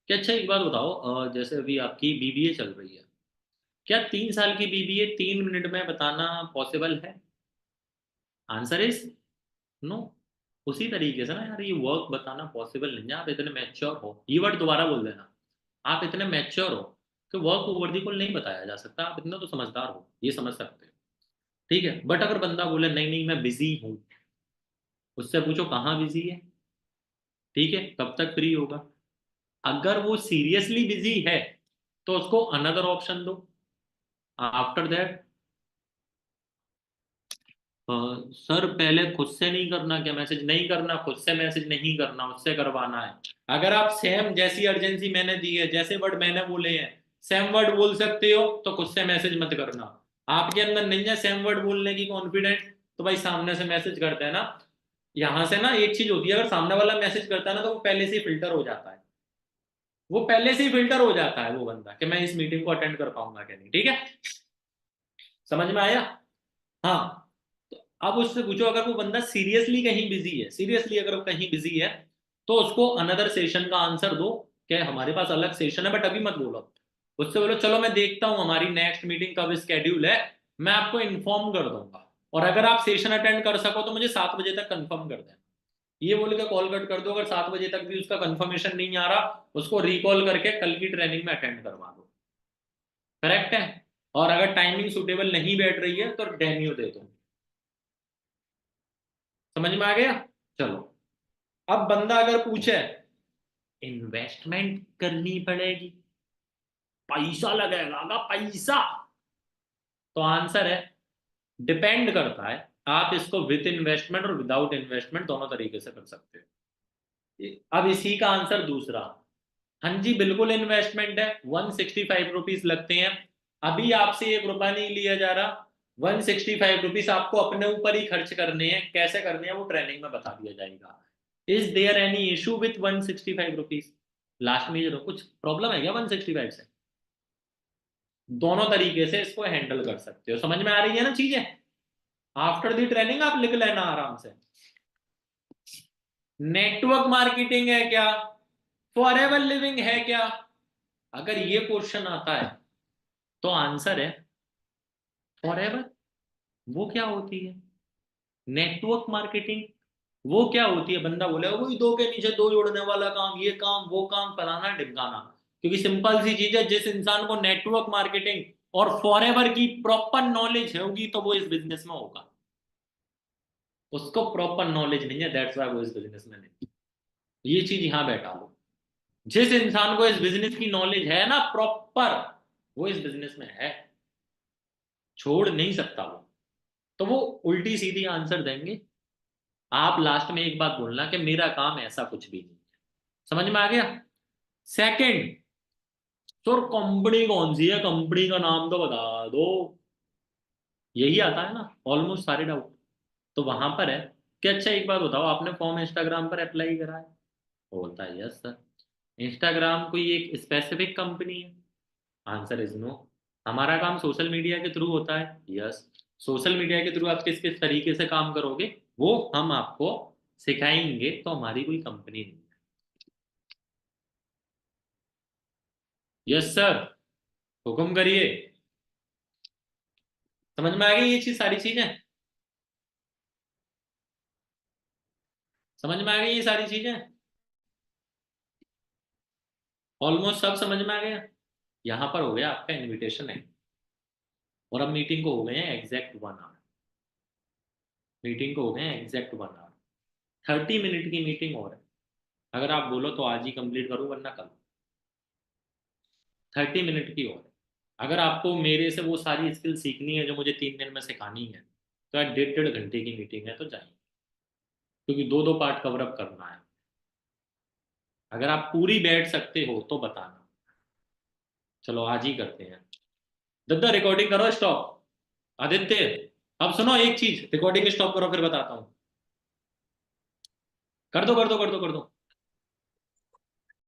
कि अच्छा एक बात बताओ, जैसे अभी आपकी बीबीए चल रही है, क्या 3 साल की बीबीए 3 मिनट में बताना पॉसिबल है? Answer is no. उसी तरीके से ना यार, ये वर्क बताना पॉसिबल नहीं है। आप इतने मैच्योर हो, ये वर्ड दोबारा बोल देना, आप इतने मैच्योर हो कि वर्क ओवर दी कॉल नहीं बताया जा सकता। आप इतना तो समझदार हो, ये समझ सकते हो, ठीक है। बट अगर बंदा बोले नहीं नहीं मैं बिजी हूं, उससे पूछो कहाँ बिजी है, ठीक है, कब तक फ्री होगा। अगर वो सीरियसली बिजी है तो उसको अनदर ऑप्शन दो। आफ्टर दैट, सर पहले खुद से नहीं करना क्या मैसेज? नहीं करना, खुद से मैसेज नहीं करना, उससे करवाना है। अगर आप सेम जैसी अर्जेंसी मैंने दी है, जैसे वर्ड मैंने बोले हैं, सेम वर्ड बोल सकते हो, तो खुद से मैसेज मत करना। आपके अंदर नहीं है सेम वर्ड बोलने की कॉन्फिडेंस, तो भाई सामने से मैसेज करते हैं ना, यहां से ना एक चीज होती है, अगर सामने वाला मैसेज करता है ना, तो वो पहले से ही फिल्टर हो जाता है, वो पहले से ही फिल्टर हो जाता है वो बंदा कि मैं इस मीटिंग को अटेंड कर पाऊंगा क्या नहीं, ठीक है। समझ में आया? हाँ। तो अब उससे पूछो, अगर वो बंदा सीरियसली कहीं बिजी है, सीरियसली अगर वो कहीं बिजी है, तो उसको अनदर सेशन का आंसर दो कि हमारे पास अलग सेशन है, बट अभी मत बोलो। उससे बोलो चलो मैं देखता हूँ हमारी नेक्स्ट मीटिंग कब स्केड्यूल है, मैं आपको इन्फॉर्म कर दूंगा, और अगर आप सेशन अटेंड कर सको तो मुझे 7 बजे तक कंफर्म कर देना। ये बोल के कॉल कट कर दो। अगर 7 बजे तक भी उसका कंफर्मेशन नहीं आ रहा, उसको रिकॉल करके कल की ट्रेनिंग में अटेंड करवा दो। करेक्ट है? और अगर टाइमिंग सुटेबल नहीं बैठ रही है तो डेन्यू दे दो। समझ में आ गया? चलो, अब बंदा अगर पूछे इन्वेस्टमेंट करनी पड़ेगी, पैसा लगेगा ना पैसा, तो आंसर है डिपेंड करता है। आप इसको विद इन्वेस्टमेंट और विदाउट इन्वेस्टमेंट दोनों तरीके से कर सकते हो। अब इसी का आंसर दूसरा, हाँ जी बिल्कुल इन्वेस्टमेंट है, 165 रुपीज लगते हैं। अभी आपसे 1 रुपया नहीं लिया जा रहा, 165 रुपीज आपको अपने ऊपर ही खर्च करने हैं। कैसे करने हैं वो ट्रेनिंग में बता दिया जाएगा। Is there any issue with 165 rupees? Last में ये कुछ प्रॉब्लम है क्या 165 से? दोनों तरीके से इसको हैंडल कर सकते हो। समझ में आ रही है ना चीजें? आफ्टर दी ट्रेनिंग आप लिख लेना आराम से। नेटवर्क मार्केटिंग है क्या, फॉरएवर लिविंग है क्या? अगर ये क्वेश्चन आता है तो आंसर है फॉरएवर। वो क्या होती है? नेटवर्क मार्केटिंग वो क्या होती है? बंदा बोलेगा वही दो के नीचे दो जोड़ने वाला काम, ये काम वो काम फलाना ढिमकाना। क्योंकि सिंपल सी चीज है, जिस इंसान को नेटवर्क मार्केटिंग और फॉरएवर की प्रॉपर नॉलेज होगी तो वो इस बिजनेस में होगा। उसको प्रॉपर नॉलेज नहीं है, दैट्स व्हाई वो इस बिजनेस में नहीं। ये चीज यहां बैठा लो, जिस इंसान को इस बिजनेस की नॉलेज है ना प्रॉपर, वो इस बिजनेस में है, छोड़ नहीं सकता वो। तो वो उल्टी सीधी आंसर देंगे। आप लास्ट में एक बात बोलना कि मेरा काम ऐसा कुछ भी नहीं। समझ में आ गया? सेकंड, सर कंपनी कौन सी है, कंपनी का नाम तो बता दो। यही आता है ना ऑलमोस्ट सारे डाउट। तो वहां पर है कि अच्छा एक बात बताओ, आपने फॉर्म इंस्टाग्राम पर अप्लाई करा है? वो बोलता है यस सर। इंस्टाग्राम कोई एक स्पेसिफिक कंपनी है? Answer is no. हमारा काम सोशल मीडिया के थ्रू होता है, यस। सोशल मीडिया के थ्रू आप किस किस तरीके से काम करोगे वो हम आपको सिखाएंगे, तो हमारी कोई कंपनी नहीं है। यस सर, हुक्म करिए। समझ में आ गई ये चीज, सारी चीजें समझ में आ गई, ये सारी चीजें ऑलमोस्ट सब समझ में आ गया। यहाँ पर हो गया आपका इनविटेशन है, और अब मीटिंग को हो गए हैं एग्जैक्ट 1 आवर। मीटिंग को हो गए हैं एग्जैक्ट 1 आवर। 30 मिनट की मीटिंग और है। अगर आप बोलो तो आज ही कंप्लीट करूँ, वरना कल। 30 मिनट की और है। अगर आपको मेरे से वो सारी स्किल सीखनी है जो मुझे 3 दिन में सिखानी है, तो यार 1.5 घंटे की मीटिंग है, तो जाइए, क्योंकि 2-2 पार्ट कवर अप करना है। अगर आप पूरी बैठ सकते हो तो बताना। चलो आज ही करते हैं। दद्दा रिकॉर्डिंग करो स्टॉप। आदित्य, अब सुनो एक चीज, रिकॉर्डिंग स्टॉप करो फिर बताता हूँ। कर दो कर दो कर दो कर दो।